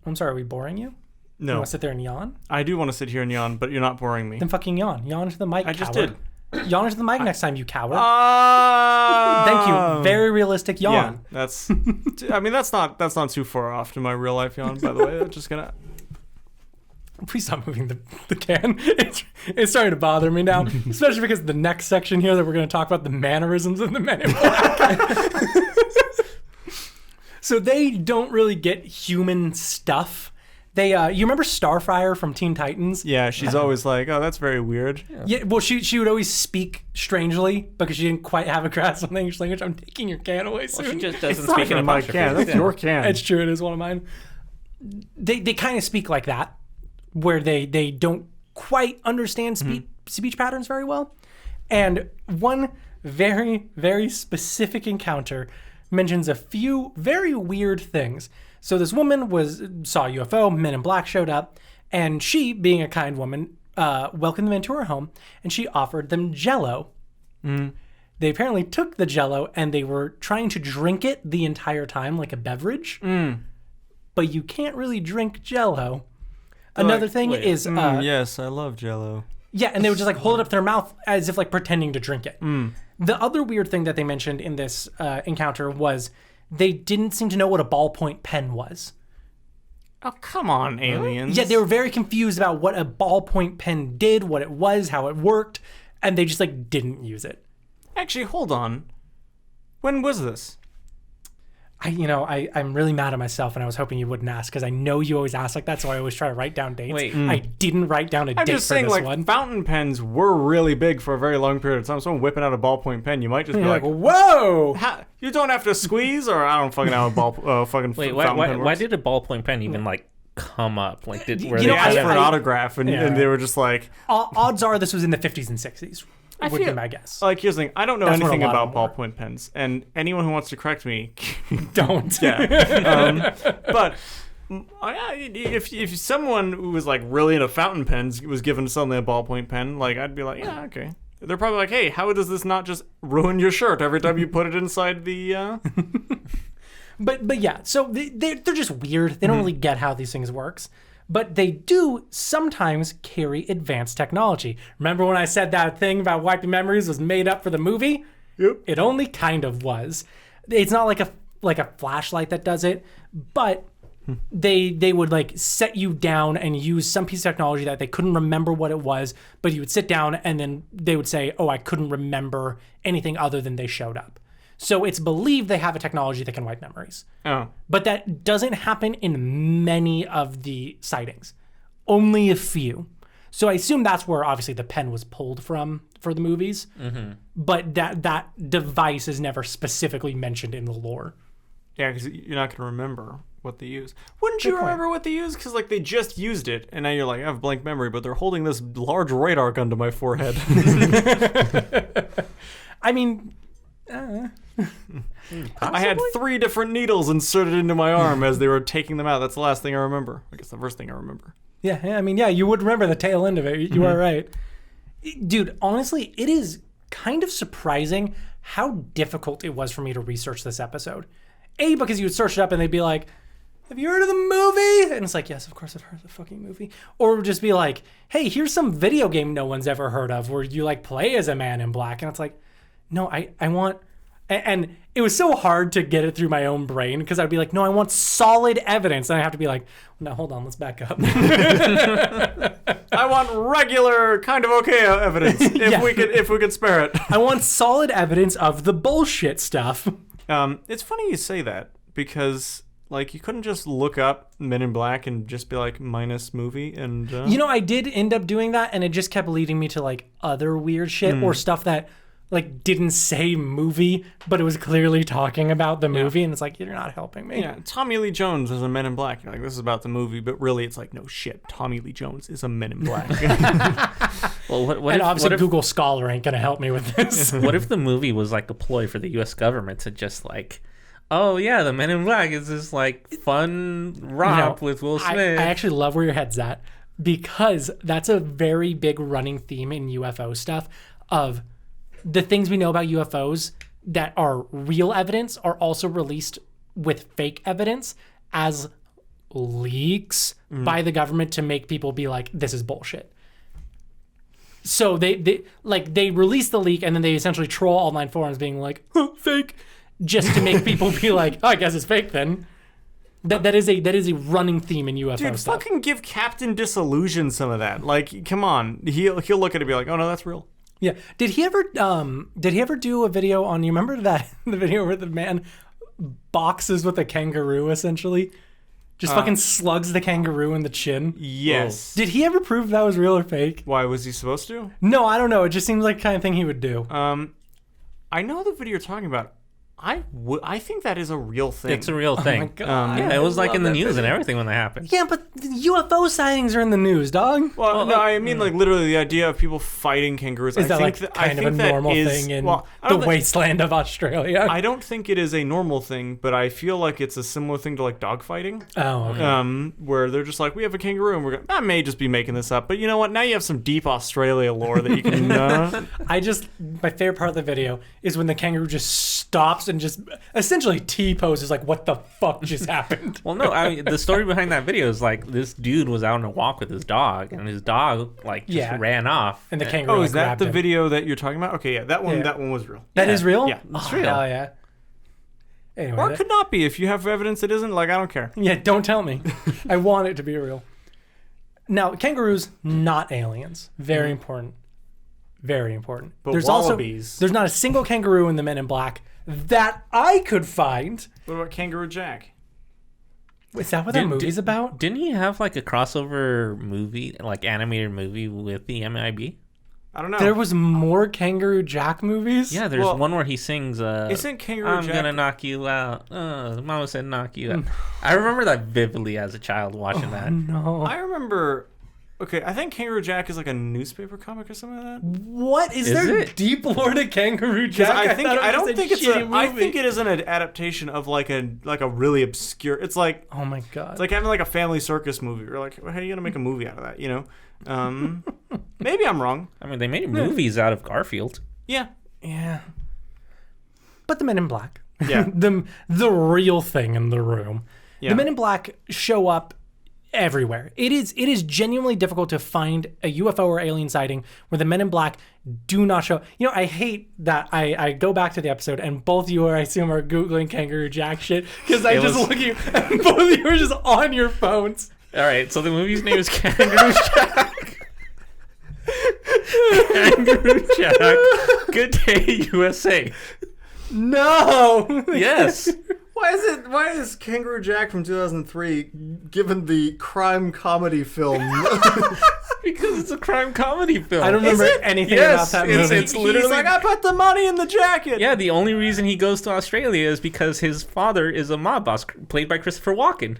I'm sorry, are we boring you? No. You want to sit there and yawn? I do want to sit here and yawn, but you're not boring me. Then fucking yawn. Yawn into the mic, I just coward. did. Yawn into the mic next time, you coward. Oh! Thank you. Very realistic yawn. Yeah, that's not too far off to my real life yawn, by the way. I'm just gonna... Please stop moving the can. It's starting to bother me now, especially because the next section here that we're going to talk about the mannerisms of the Men in Black. So they don't really get human stuff. You remember Starfire from Teen Titans? Yeah, she's always like, oh, that's very weird. Yeah, well, she would always speak strangely because she didn't quite have a grasp on the English language. I'm taking your can away soon. Well, she just doesn't speak in my can. That's your can. It's true. It is one of mine. They kind of speak like that, where they don't quite understand speech patterns very well. And one very, very specific encounter mentions a few very weird things. So this woman saw a UFO, Men in Black showed up, and she, being a kind woman, welcomed them into her home, and she offered them Jell-O. They apparently took the Jell-O, and they were trying to drink it the entire time, like a beverage. But you can't really drink Jell-O. Another thing is... yes, I love Jell-O. Yeah, and they would just like hold it up to their mouth as if like pretending to drink it. The other weird thing that they mentioned in this encounter was they didn't seem to know what a ballpoint pen was. Oh, come on, aliens. Yeah, they were very confused about what a ballpoint pen did, what it was, how it worked, and they just like didn't use it. Actually, hold on. When was this? I'm really mad at myself, and I was hoping you wouldn't ask because I know you always ask like that, so I always try to write down dates. Wait. I didn't write down a date for this one. I'm just saying, like, fountain pens were really big for a very long period of time. Someone whipping out a ballpoint pen, you might just be like, whoa! You don't have to squeeze, or I don't fucking know how fountain pen works. Why did a ballpoint pen even, like, come up? Like, they asked for an autograph, and they were just like... Odds are this was in the 50s and 60s. Would be my guess. Like, here's the thing. I don't know anything about ballpoint pens, and anyone who wants to correct me... don't. Yeah. But if someone who was, like, really into fountain pens was given suddenly a ballpoint pen, like, I'd be like, yeah, okay. They're probably like, hey, how does this not just ruin your shirt every time you put it inside the... But yeah, so they're just weird. They don't really get how these things works. But they do sometimes carry advanced technology. Remember when I said that thing about wiping memories was made up for the movie? Yep. It only kind of was. It's not like a flashlight that does it, but they would like set you down and use some piece of technology that they couldn't remember what it was, but you would sit down and then they would say, oh, I couldn't remember anything other than they showed up. So it's believed they have a technology that can wipe memories. Oh. But that doesn't happen in many of the sightings. Only a few. So I assume that's where obviously the pen was pulled from for the movies. Mm-hmm. But that device is never specifically mentioned in the lore. Yeah, because you're not going to remember what they use. Wouldn't you remember what they used? Because like they just used it, and now you're like, I have blank memory, but they're holding this large radar gun to my forehead. I mean, I had 3 different needles inserted into my arm as they were taking them out. That's the last thing I remember. I guess the first thing I remember. Yeah, I mean, yeah, you would remember the tail end of it. You are right. Dude, honestly, it is kind of surprising how difficult it was for me to research this episode. A, because you would search it up and they'd be like, have you heard of the movie? And it's like, yes, of course I've heard of the fucking movie. Or it would just be like, hey, here's some video game no one's ever heard of where you like play as a man in black. And it's like, no, I want... And it was so hard to get it through my own brain because I'd be like, no, I want solid evidence. And I have to be like, no, hold on, let's back up. I want regular, kind of okay evidence if we could spare it. I want solid evidence of the bullshit stuff. It's funny you say that because like you couldn't just look up Men in Black and just be like minus movie and You know, I did end up doing that and it just kept leading me to like other weird shit or stuff that like didn't say movie, but it was clearly talking about the movie, and it's like, you're not helping me. Yeah, Tommy Lee Jones is a Men in Black. You're like, this is about the movie, but really it's like, no shit, Tommy Lee Jones is a Men in Black. Well, and obviously Google Scholar ain't gonna help me with this. What if the movie was like a ploy for the U.S. government to just like, oh yeah, the Men in Black is this like fun romp with Will Smith? I actually love where your head's at because that's a very big running theme in UFO stuff of the things we know about UFOs that are real evidence are also released with fake evidence as leaks by the government to make people be like, this is bullshit. So they release the leak and then they essentially troll online forums being like, fake, just to make people be like, oh, I guess it's fake then. That is a running theme in UFO Dude, stuff. fucking give Captain Disillusion some of that. Like, come on. He'll look at it and be like, oh no, that's real. Yeah. Did he ever do a video on, you remember the video where the man boxes with a kangaroo essentially? Just fucking slugs the kangaroo in the chin? Yes. Did he ever prove that was real or fake? Why, was he supposed to? No, I don't know. It just seems like the kind of thing he would do. I know the video you're talking about. I think that is a real thing. It's a real thing. Oh my God. Yeah, it was like in the news video. and everything when that happened. Yeah, but the UFO sightings are in the news, dog. Well, no, I mean like literally the idea of people fighting kangaroos. Is that like kind of a normal thing in the wasteland of Australia? I don't think it is a normal thing, but I feel like it's a similar thing to like dogfighting. Oh, okay. Where they're just like, we have a kangaroo, and we're going. I may just be making this up, but you know what? Now you have some deep Australia lore that you can. My favorite part of the video is when the kangaroo just stops and just essentially T-poses like, what the fuck just happened? Well, no, I mean, the story behind that video is like this dude was out on a walk with his dog, and his dog like just ran off. And the kangaroo. Oh, is that the him. video that you're talking about? Okay, yeah, that one was real. That is real? Yeah, it's real. Hell yeah. Anyway, or it could not be if you have evidence that isn't. Like, I don't care. Yeah, don't tell me. I want it to be real. Now, kangaroos, not aliens. Very important. Very important. But there's wallabies. There's not a single kangaroo in the Men in Black that I could find. What about Kangaroo Jack? Is that what that movie's about? Didn't he have like a crossover movie, like animated movie with the MIB? I don't know. There was more Kangaroo Jack movies? Yeah, there's one where he sings, isn't Kangaroo Jack... I'm gonna knock you out. Mama said knock you out. I remember that vividly as a child watching that. No. I remember... Okay, I think Kangaroo Jack is like a newspaper comic or something like that. What? Is there deep lore to Kangaroo Jack? I think it is an adaptation of like a really obscure. It's like, oh my God, it's like having like a family circus movie. You're like, well, how are you gonna make a movie out of that? You know, maybe I'm wrong. I mean, they made movies out of Garfield. Yeah. But the Men in Black, yeah, the real thing in the room. Yeah. The Men in Black show up everywhere. It is genuinely difficult to find a UFO or alien sighting where the Men in Black do not show. You know, I hate that I go back to the episode and both you I assume are Googling Kangaroo Jack shit because I just look at you and both of you are just on your phones. All right, so the movie's name is Kangaroo Jack. Kangaroo Jack. Good Day USA. No. Yes. Why is Kangaroo Jack from 2003 given the crime comedy film? Because it's a crime comedy film. I don't remember anything about that movie. It's literally He's like, I put the money in the jacket. Yeah, the only reason he goes to Australia is because his father is a mob boss played by Christopher Walken.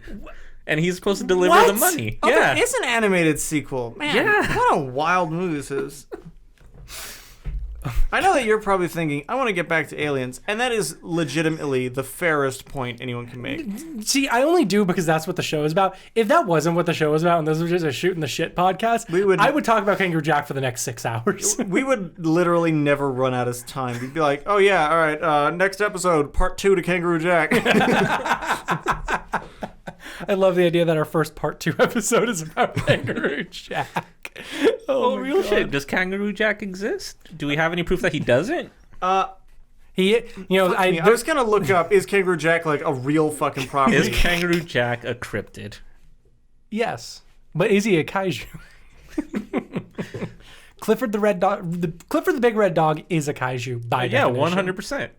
And he's supposed to deliver the money. Oh, yeah. there is an animated sequel. Man, Yeah. what a wild movie this is. I know that you're probably thinking, I want to get back to Aliens, and that is legitimately the fairest point anyone can make. See, I only do because that's what the show is about. If that wasn't what the show was about and this was just a shooting the shit podcast, I would talk about Kangaroo Jack for the next 6 hours. We would literally never run out of time. We'd be like, oh yeah, all right, next episode, part 2 to Kangaroo Jack. I love the idea that our first part 2 episode is about Kangaroo Jack. Oh, real shit. Does Kangaroo Jack exist? Do we have any proof that he doesn't? I was gonna look up, is Kangaroo Jack like a real fucking property? Is Kangaroo Jack a cryptid? Yes, but is he a kaiju? Clifford the Red Dog. Clifford the Big Red Dog is a kaiju by definition. 100%.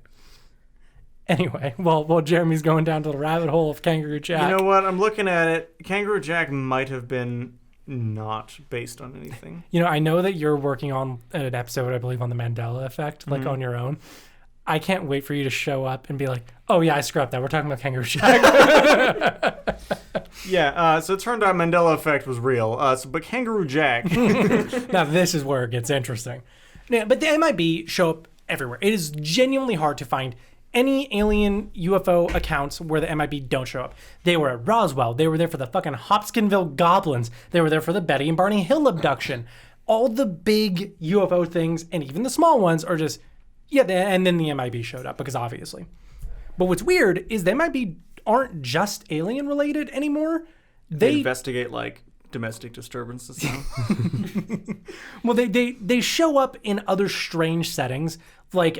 Anyway, while Jeremy's going down to the rabbit hole of Kangaroo Jack. You know what? I'm looking at it. Kangaroo Jack might have been not based on anything. You know, I know that you're working on an episode, I believe, on the Mandela effect, like on your own. I can't wait for you to show up and be like, oh yeah, I scrapped that. We're talking about Kangaroo Jack. Yeah, so it turned out Mandela effect was real. But Kangaroo Jack. Now this is where it gets interesting. Yeah, but the MIB show up everywhere. It is genuinely hard to find any alien UFO accounts where the MIB don't show up. They were at Roswell. They were there for the fucking Hopkinsville Goblins. They were there for the Betty and Barney Hill abduction. All the big UFO things, and even the small ones, are just, and then the MIB showed up, because obviously. But what's weird is the MIB aren't just alien related anymore. They investigate, like, domestic disturbances now. Well, they show up in other strange settings, like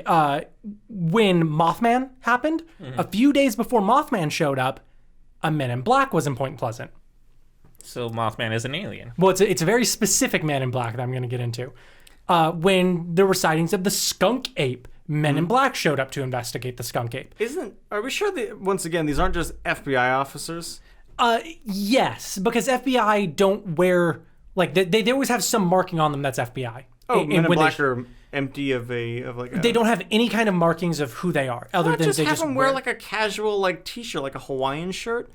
when Mothman happened. A few days before Mothman showed up, a Men in Black was in Point Pleasant. So Mothman is an alien. Well, it's a very specific Man in Black that I'm going to get into. When there were sightings of the skunk ape, Men in Black showed up to investigate the skunk ape. Are we sure that, once again, these aren't just FBI officers? Yes, because FBI don't wear, like, they always have some marking on them that's FBI. Oh, Men in Black are empty of like a... They don't have any kind of markings of who they are, other than just they have just them wear like a casual, like, t-shirt, like a Hawaiian shirt.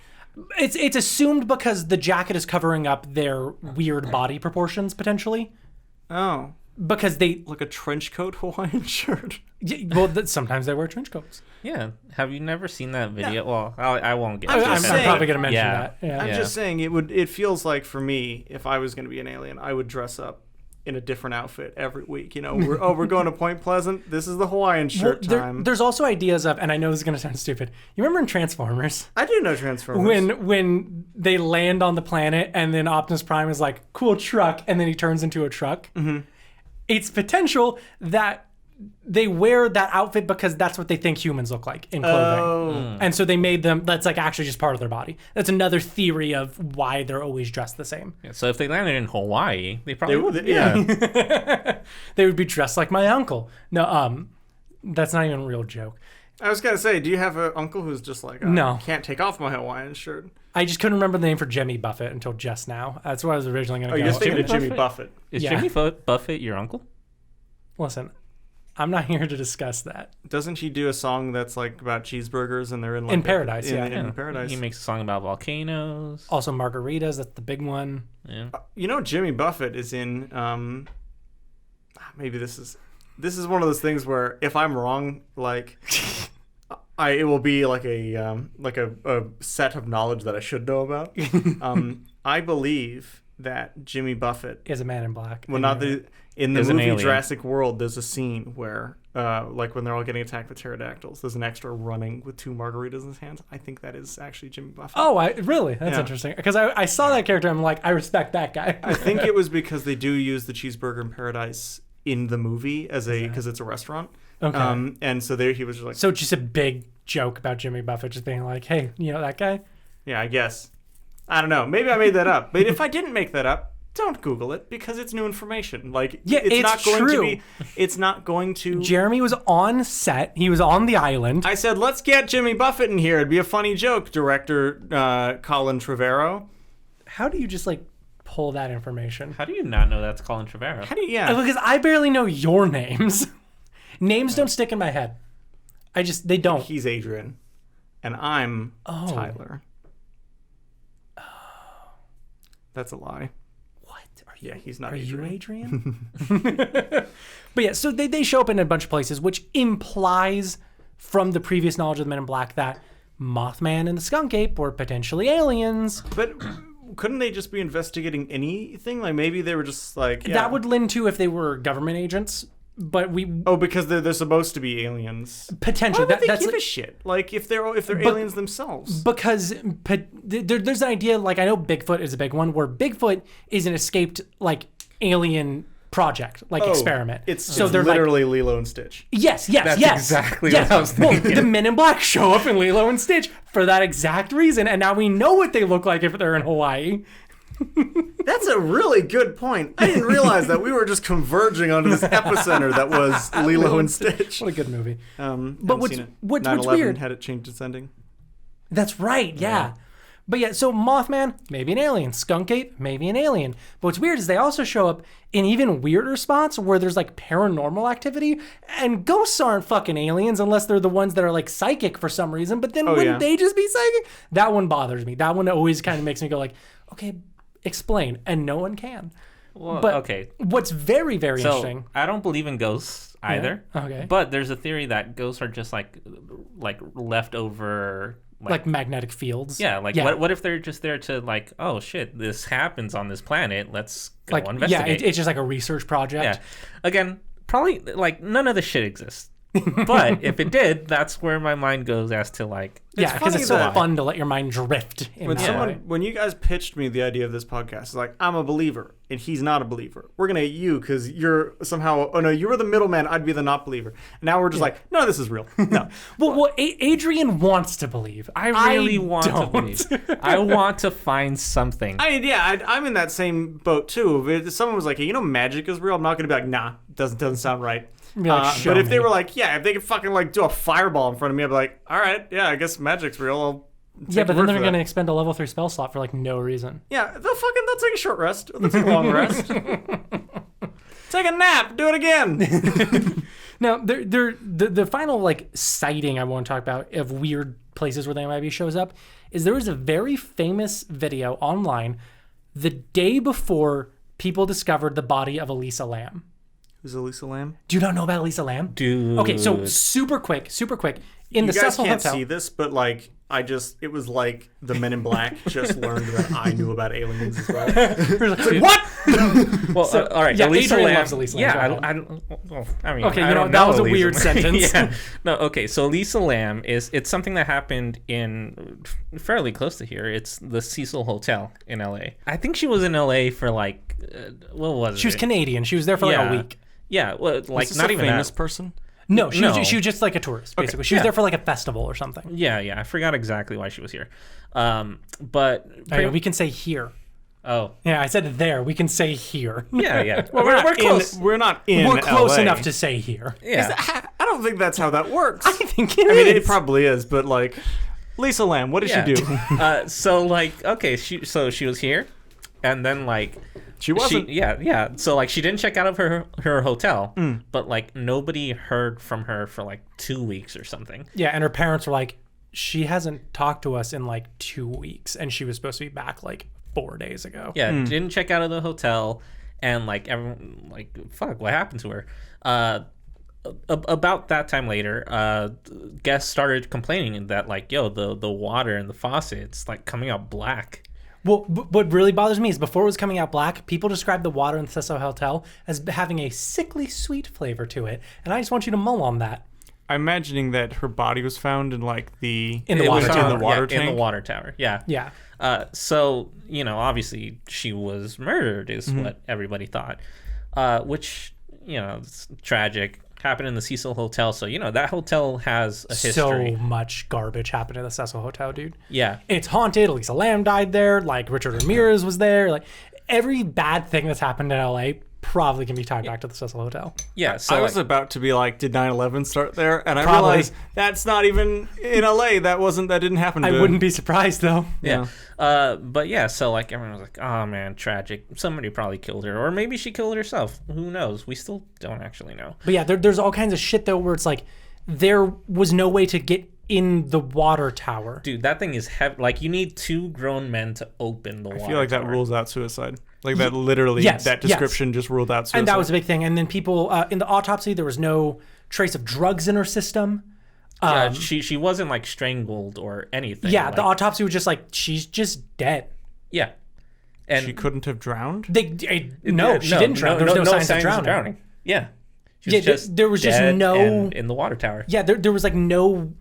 It's assumed because the jacket is covering up their weird body proportions, potentially. Oh. Because they... Like a trench coat Hawaiian shirt. Well, sometimes they wear trench coats. Yeah. Have you never seen that video? No. Well, I won't get I'm into it. probably going to mention that. Yeah. I'm just saying, it feels like, for me, if I was going to be an alien, I would dress up in a different outfit every week. You know, we're going to Point Pleasant. This is the Hawaiian shirt time. There's also ideas of, and I know this is going to sound stupid. You remember in Transformers? I do know Transformers. When they land on the planet and then Optimus Prime is like, cool truck, and then he turns into a truck. Mm-hmm. It's potential that they wear that outfit because that's what they think humans look like in clothing. Oh. And so they made them, that's like actually just part of their body. That's another theory of why they're always dressed the same. Yeah, so if they landed in Hawaii, they probably would. They would be dressed like my uncle. No, that's not even a real joke. I was going to say, do you have an uncle who's just like, no, can't take off my Hawaiian shirt? I just couldn't remember the name for Jimmy Buffett until just now. That's what I was originally going to go. Oh, you're thinking of Jimmy Buffett. Is Jimmy Buffett your uncle? Listen, I'm not here to discuss that. Doesn't he do a song that's like about cheeseburgers and they're in like paradise? In paradise. He makes a song about volcanoes. Also margaritas. That's the big one. Yeah. You know, Jimmy Buffett is in. Maybe this is one of those things where if I'm wrong, like, it will be like a set of knowledge that I should know about. I believe that Jimmy Buffett is a Man in Black. Well, not the. In the movie Jurassic World, there's a scene where, like when they're all getting attacked with pterodactyls, there's an extra running with 2 margaritas in his hands. I think that is actually Jimmy Buffett. Oh, really? That's interesting. Because I saw that character, I'm like, I respect that guy. I think it was because they do use the cheeseburger in paradise in the movie because it's a restaurant. Okay. And so there he was just like... So it's just a big joke about Jimmy Buffett just being like, hey, you know that guy? Yeah, I guess. I don't know. Maybe I made that up. But if I didn't make that up, don't Google it because it's new information. Like, it's not going true. to be. It's not going to. Jeremy was on set. He was on the island. I said, let's get Jimmy Buffett in here. It'd be a funny joke. Director Colin Trevorrow. How do you just like pull that information. How do you not know that's Colin Trevorrow? How do you, yeah. Because I barely know your names. Names don't stick in my head. They don't. He's Adrian, and I'm Oh. Tyler. That's a lie. What? Are you, Yeah, he's not Are Adrian. you Adrian? But yeah, so they show up in a bunch of places, which implies from the previous knowledge of the Men in Black that Mothman and the Skunk Ape were potentially aliens. But couldn't they just be investigating anything? Like maybe they were just like That would lend to if they were government agents, but because they're supposed to be aliens. potentially Why would they that's give a shit? Like if they're aliens themselves. because there's an idea, like I know Bigfoot is a big one, where Bigfoot is an escaped like alien project, like experiment. It's they're like, literally Lilo and Stitch. yes, That's exactly what I was thinking. Well, the Men in Black show up in Lilo and Stitch for that exact reason, and now we know what they look like if they're in Hawaii. That's a really good point. I didn't realize that we were just converging onto this epicenter that was Lilo and Stitch. What a good movie. But what's 9/11 weird? had it changed its ending. That's right, yeah. But yeah, so Mothman, maybe an alien. Skunk Ape, maybe an alien. But what's weird is they also show up in even weirder spots where there's like paranormal activity, and ghosts aren't fucking aliens unless they're the ones that are like psychic for some reason. But then wouldn't they just be psychic? That one bothers me. That one always kind of makes me go like, okay, explain. And no one can. Well, But okay. what's very, very interesting. I don't believe in ghosts either. Okay. But there's a theory that ghosts are just like leftover. Like magnetic fields. Yeah, what if they're just there to like, oh shit, this happens on this planet. Let's go like investigate. it's just like a research project. Yeah. Again, probably like none of this shit exists. But if it did, that's where my mind goes as to like. Yeah, because it's so fun to let your mind drift. When you guys pitched me the idea of this podcast, it's like, I'm a believer and he's not a believer. We're going to hate you because you're somehow, oh no, you were the middleman. I'd be the not believer. And now we're just like, no, this is real. No. well, Adrian wants to believe. I really want to believe. I want to find something. I'm in that same boat too. If someone was like, hey, magic is real, I'm not going to be like, nah, doesn't sound right. Like, but if they were like, yeah, if they could fucking like do a fireball in front of me, I'd be like, all right, yeah, I guess magic's real. But then they're going to expend a level 3 spell slot for like no reason. Yeah, they'll take a short rest. They'll take a long rest. Take a nap. Do it again. Now, the final like sighting I want to talk about of weird places where the MIB shows up is there was a very famous video online the day before people discovered the body of Elisa Lam. Who's Elisa Lam? Do you not know about Elisa Lam? Dude. Okay, so super quick. In the Cecil Hotel. You guys can't Hotel. see this, but like, it was like the Men in Black just learned that I knew about aliens as well. Like, what? Well, all right. Yeah, Elisa Adrian Lam. loves Elisa Lam. Yeah, I don't. Well, I mean, Okay, I don't that know was a Elisa weird Lam. sentence. Yeah. No, okay. So Elisa Lam it's something that happened in fairly close to here. It's the Cecil Hotel in L.A. I think she was in L.A. for like, what was it? She was Canadian. She was there for like a week. Yeah, well, like Is not this even a famous that. person. No, she No. was just like a tourist, basically. Okay, She was yeah. there for like a festival or something. Yeah. I forgot exactly why she was here. But Okay, we can say here. oh, Yeah, I said there. We can say here. yeah. Well, we're close. We're not in. We're close LA. enough to say here. Yeah. I don't think that's how that works. I think I mean, it probably is, but like, Lisa Lam, what did she do? So like, okay, she was here, and then like. She wasn't. Yeah. So like she didn't check out of her hotel, but like nobody heard from her for like 2 weeks or something. Yeah, and her parents were like, she hasn't talked to us in like 2 weeks, and she was supposed to be back like 4 days ago. Yeah, didn't check out of the hotel, and like everyone like fuck, what happened to her? About that time later, guests started complaining that like, yo, the water in the faucet's like coming out black. Well, what really bothers me is before it was coming out black, people described the water in the Cecil Hotel as having a sickly sweet flavor to it, and I just want you to mull on that. I'm imagining that her body was found in like In the water tower. In the water tank. In the water tower. Yeah. Yeah. So obviously she was murdered, is what everybody thought, which it's tragic. Happened in the Cecil Hotel, so that hotel has a history. So much garbage happened in the Cecil Hotel, dude. Yeah. It's haunted. Elisa Lam died there. Like Richard Ramirez was there. Like every bad thing that's happened in LA probably can be tied back to the Cecil Hotel. Yeah, so I was about to be like, did 9/11 start there? And I Probably. realized that's not even in LA. That didn't happen. I dude. wouldn't be surprised though. yeah. But yeah, so like everyone was like, oh man, tragic. Somebody probably killed her. Or maybe she killed herself. Who knows? We still don't actually know. But yeah, there's all kinds of shit though where it's like there was no way to get in the water tower. Dude, that thing is heavy. Like, you need 2 grown men to open the water I feel like that tower. rules out suicide. Like that literally, Yes, that description just ruled out suicide. And that was a big thing. And then people in the autopsy, there was no trace of drugs in her system. Yeah, she wasn't like strangled or anything. Yeah, like, the autopsy was just like, she's just dead. yeah. And she couldn't have drowned? No, she didn't drown. There was no signs of drowning. Yeah. She was there was just dead no and in the water tower. Yeah, there was like no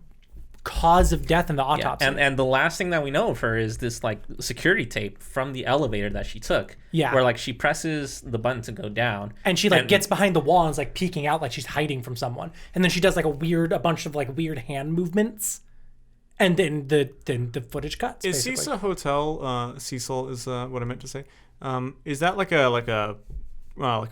cause of death in the Yeah. autopsy. And the last thing that we know of her is this like security tape from the elevator that she took. Yeah. Where like she presses the button to go down. And she like gets behind the wall and is like peeking out like she's hiding from someone. And then she does like a bunch of like weird hand movements. And then the footage cuts. Is basically. Cecil Hotel? Cecil is what I meant to say. Is that like a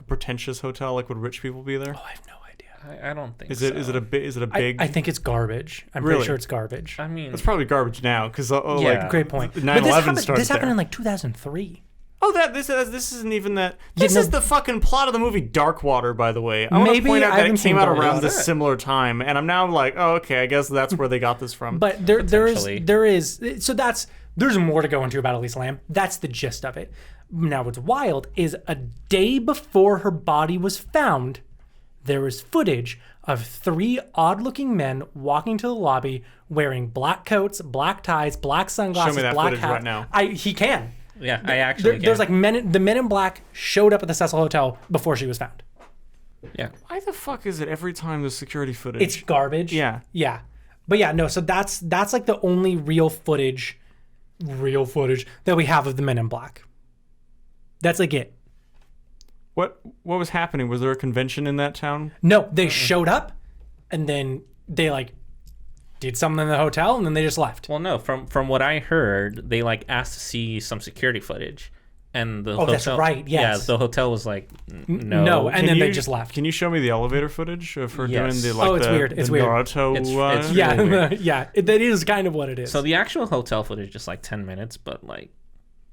pretentious hotel? Like, would rich people be there? Oh, I have no idea. I don't think Is so. it a big? I think it's garbage. I'm Really? pretty sure it's garbage. I mean, It's probably garbage now because Yeah. like Great point. 9/11 started This happened there. in like 2003. Oh, this isn't even that. This no- is the fucking plot of the movie Dark Water, by the way. I want to Maybe point out I that haven't it came seen out Dark around Water. this similar time, and I'm now like, oh, okay, I guess that's where they got this from. But there's more to go into about Elisa Lam. That's the gist of it. Now what's wild is a day before her body was found, there was footage of 3 odd-looking men walking to the lobby wearing black coats, black ties, black sunglasses, Show me that black footage hats. right now. He can. yeah, I actually There's can. like the men in black showed up at the Cecil Hotel before she was found. Yeah. Why the fuck is it every time there's security footage? It's garbage. Yeah. Yeah. But yeah, no, so that's like the only real footage that we have of the men in black. That's like it. What was happening? Was there a convention in that town? No, they showed up and then they like did something in the hotel and then they just left. Well, no, from what I heard, they like asked to see some security footage. And the hotel, that's right, yes. Yeah, the hotel was like, no. No, and Can then they you- just left. Can you show me the elevator footage of her Yes. doing the Oh, it's weird. It's weird. Naruto? It's Yeah, really weird. yeah, that is kind of what it is. So the actual hotel footage is just like 10 minutes, but like,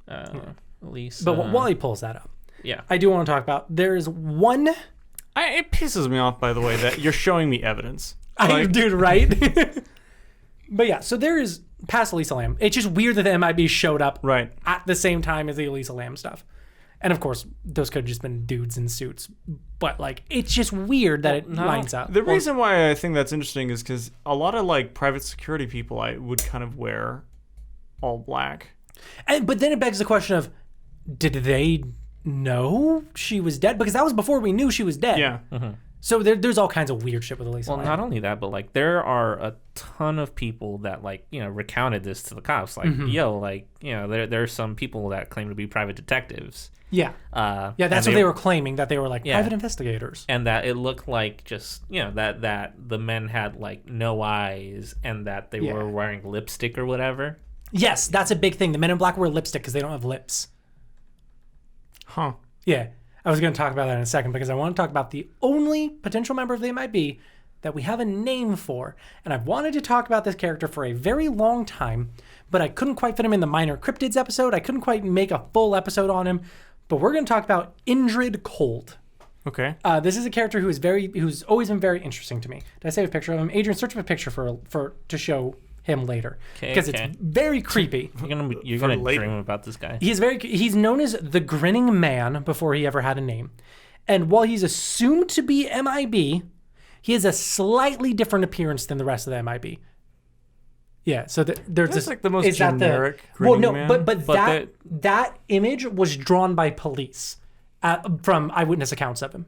at least. but while he pulls that up, yeah. I do want to talk about there's one. It pisses me off, by the way, that you're showing me evidence. Dude, right? But yeah, so there is past Elisa Lam. It's just weird that the MIB showed up Right. at the same time as the Elisa Lam stuff. And of course, those could have just been dudes in suits. But like, it's just weird that it lines up. The reason why I think that's interesting is because a lot of like private security people I would kind of wear all black. But then it begs the question of, did they know she was dead? Because that was before we knew she was dead. Yeah. So there's all kinds of weird shit with Elisa Well, Lam. not only that, but like there are a ton of people that like, you know, recounted this to the cops. Like, yo, like, you know, there's some people that claim to be private detectives. Yeah. Yeah, That's what they were claiming, that they were like Yeah. private investigators. And that it looked like just, you know, that the men had like no eyes and that they Yeah. were wearing lipstick or whatever. Yes, that's a big thing. The men in black wear lipstick because they don't have lips. Huh. Yeah. I was going to talk about that in a second because I want to talk about the only potential member of the MIB that we have a name for. And I've wanted to talk about this character for a very long time, but I couldn't quite fit him in the Minor Cryptids episode. I couldn't quite make a full episode on him. But we're going to talk about Indrid Cold. Okay. This is a character who's always been very interesting to me. Did I save a picture of him? Adrian, search up a picture to show him later because Okay. it's very creepy. You're gonna later. dream about this guy. He's known as the Grinning Man before he ever had a name. And while he's assumed to be MIB, he has a slightly different appearance than the rest of the MIB. Yeah, so there's That's this, like the most is that generic well, Grinning no, Man. but that image was drawn by police from eyewitness accounts of him.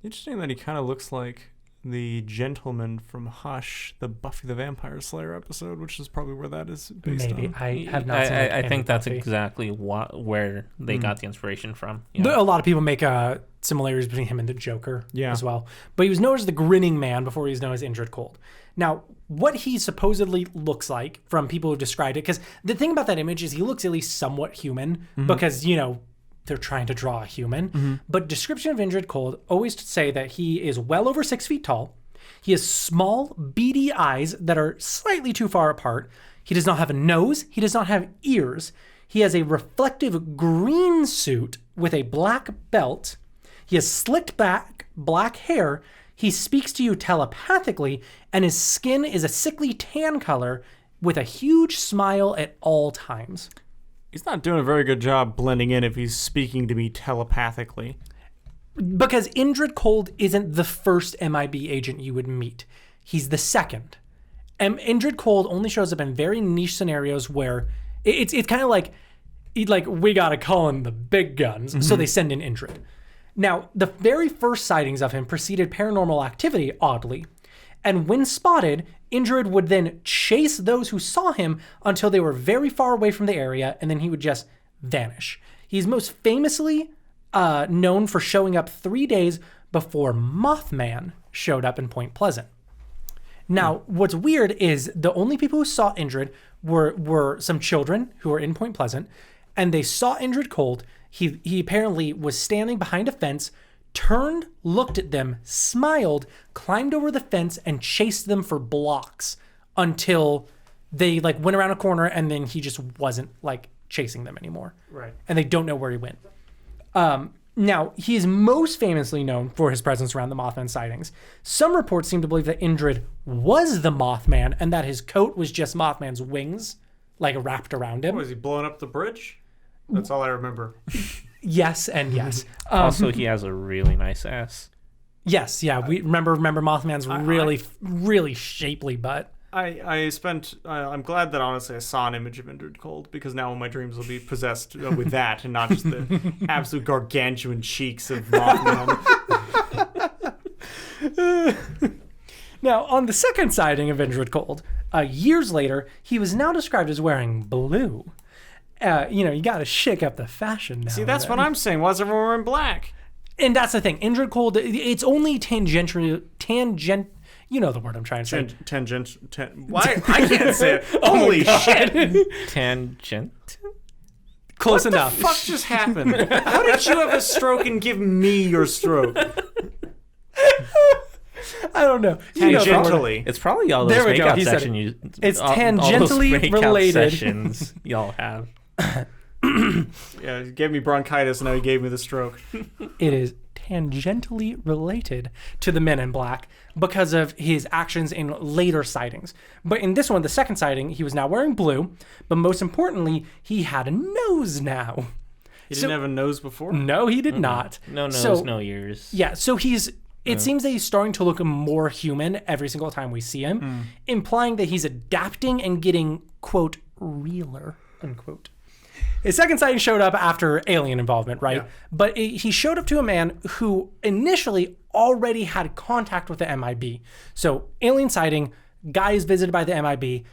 Interesting that he kind of looks like the gentleman from Hush, the Buffy the Vampire Slayer episode, which is probably where that is based Maybe on. I have not seen. I think that's Buffy. exactly where they got the inspiration from. You But know? a lot of people make similarities between him and the Joker Yeah. as well. But he was known as the Grinning Man before he was known as Indrid Cold. Now, what he supposedly looks like from people who described it, because the thing about that image is he looks at least somewhat human because, you know, they're trying to draw a human. But description of Indrid Cold always say that he is well over 6 feet tall. He has small, beady eyes that are slightly too far apart. He does not have a nose. He does not have ears. He has a reflective green suit with a black belt. He has slicked back black hair. He speaks to you telepathically, and his skin is a sickly tan color with a huge smile at all times. He's not doing a very good job blending in if he's speaking to me telepathically. Because Indrid Cold isn't the first MIB agent you would meet. He's the second. And Indrid Cold only shows up in very niche scenarios where it's kind of like we gotta call in the big guns, so they send in Indrid. Now, the very first sightings of him preceded paranormal activity, oddly. And when spotted, Indrid would then chase those who saw him until they were very far away from the area, and then he would just vanish. He's most famously known for showing up 3 days before Mothman showed up in Point Pleasant. Now, what's weird is the only people who saw Indrid were some children who were in Point Pleasant, and they saw Indrid Cold. He apparently was standing behind a fence, turned, looked at them, smiled, climbed over the fence, and chased them for blocks until they went around a corner, and then he just wasn't chasing them anymore. Right. And they don't know where he went. Now, he is most famously known for his presence around the Mothman sightings. Some reports seem to believe that Indrid was the Mothman and that his coat was just Mothman's wings, wrapped around him. Was he blowing up the bridge? That's all I remember. Yes and yes. Also, he has a really nice ass. Yes, yeah. We remember Mothman's really shapely butt. I'm glad that honestly I saw an image of Indrid Cold, because now my dreams will be possessed with that and not just the absolute gargantuan cheeks of Mothman. Now, on the second sighting of Indrid Cold, years later, he was now described as wearing blue. You got to shake up the fashion now. See, that's what I'm saying. Why is everyone wearing black? And that's the thing. Indrid Cold, it's only tangent. You know the word I'm trying to say. Why? I can't say it. Holy shit. Tangent? Close what enough. What the fuck just happened? How did you have a stroke and give me your stroke? I don't know. Tangentially. It's probably all those makeout sessions. It's all tangentially those makeout related. sessions y'all have. Yeah, he gave me bronchitis, and now he gave me the stroke. It is tangentially related to the Men in Black because of his actions in later sightings. But in this one, the second sighting, he was now wearing blue, but most importantly, he had a nose now. He didn't have a nose before? No, he did not. No nose, no ears. Yeah, so it seems that he's starting to look more human every single time we see him, implying that he's adapting and getting, quote, realer, unquote. His second sighting showed up after alien involvement, right? Yeah. But he showed up to a man who initially already had contact with the MIB. So alien sighting, guy is visited by the MIB.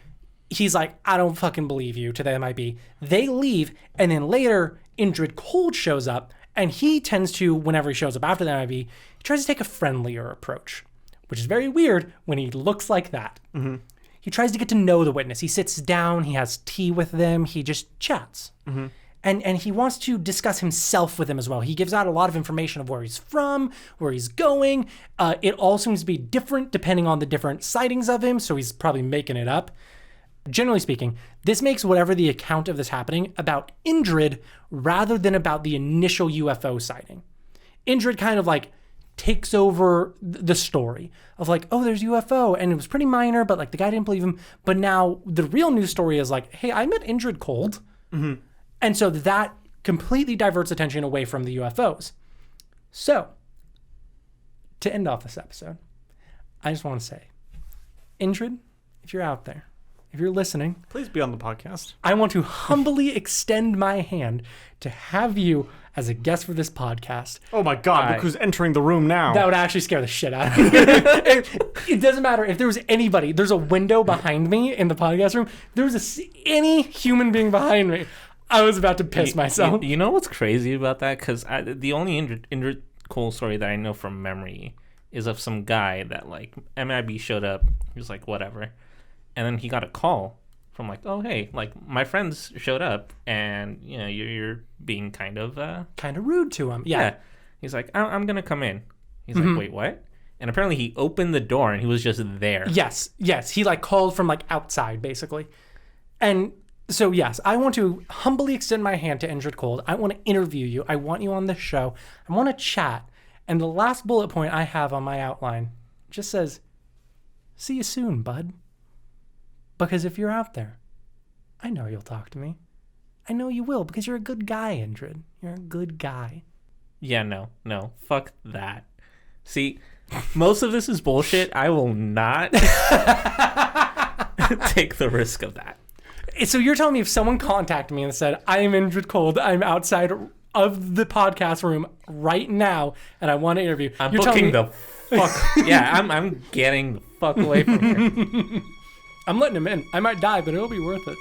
He's like, I don't fucking believe you, to the MIB. They leave, and then later Indrid Cold shows up, and he tends to, whenever he shows up after the MIB, he tries to take a friendlier approach, which is very weird when he looks like that. Mm-hmm. He tries to get to know the witness. He sits down, he has tea with them, he just chats. Mm-hmm. And he wants to discuss himself with them as well. He gives out a lot of information of where he's from, where he's going. It all seems to be different depending on the different sightings of him, so he's probably making it up. Generally speaking, this makes whatever the account of this happening about Indrid rather than about the initial UFO sighting. Indrid kind of takes over the story of oh, there's UFO, and it was pretty minor, but the guy didn't believe him. But now the real news story is hey, I met Indrid Cold. Mm-hmm. And so that completely diverts attention away from the UFOs. So, to end off this episode, I just want to say, Indrid, if you're out there, if you're listening, please be on the podcast. I want to humbly extend my hand to have you as a guest for this podcast. Oh my God, look who's entering the room now. That would actually scare the shit out of me. It doesn't matter if there was anybody. There's a window behind me in the podcast room. There was any human being behind me. I was about to piss myself. You know what's crazy about that? Because the only Indrid Cold story that I know from memory is of some guy that MIB showed up. He was whatever. And then he got a call from like, oh hey, like my friends showed up and you know you're being kind of rude to him. Yeah. He's like, I'm gonna come in. He's like, wait, what? And apparently he opened the door and he was just there. Yes. He like called from like outside basically. And so yes, I want to humbly extend my hand to Injured Cold. I want to interview you. I want you on this show. I want to chat. And the last bullet point I have on my outline just says, see you soon, bud. Because if you're out there, I know you'll talk to me. I know you will because you're a good guy, Indrid. You're a good guy. Yeah, no. Fuck that. See, most of this is bullshit. I will not take the risk of that. So you're telling me if someone contacted me and said, I am Indrid Cold, I'm outside of the podcast room right now, and I want to interview. I'm you're booking telling me, the fuck. Yeah, I'm getting the fuck away from here. I'm letting him in. I might die, but it'll be worth it.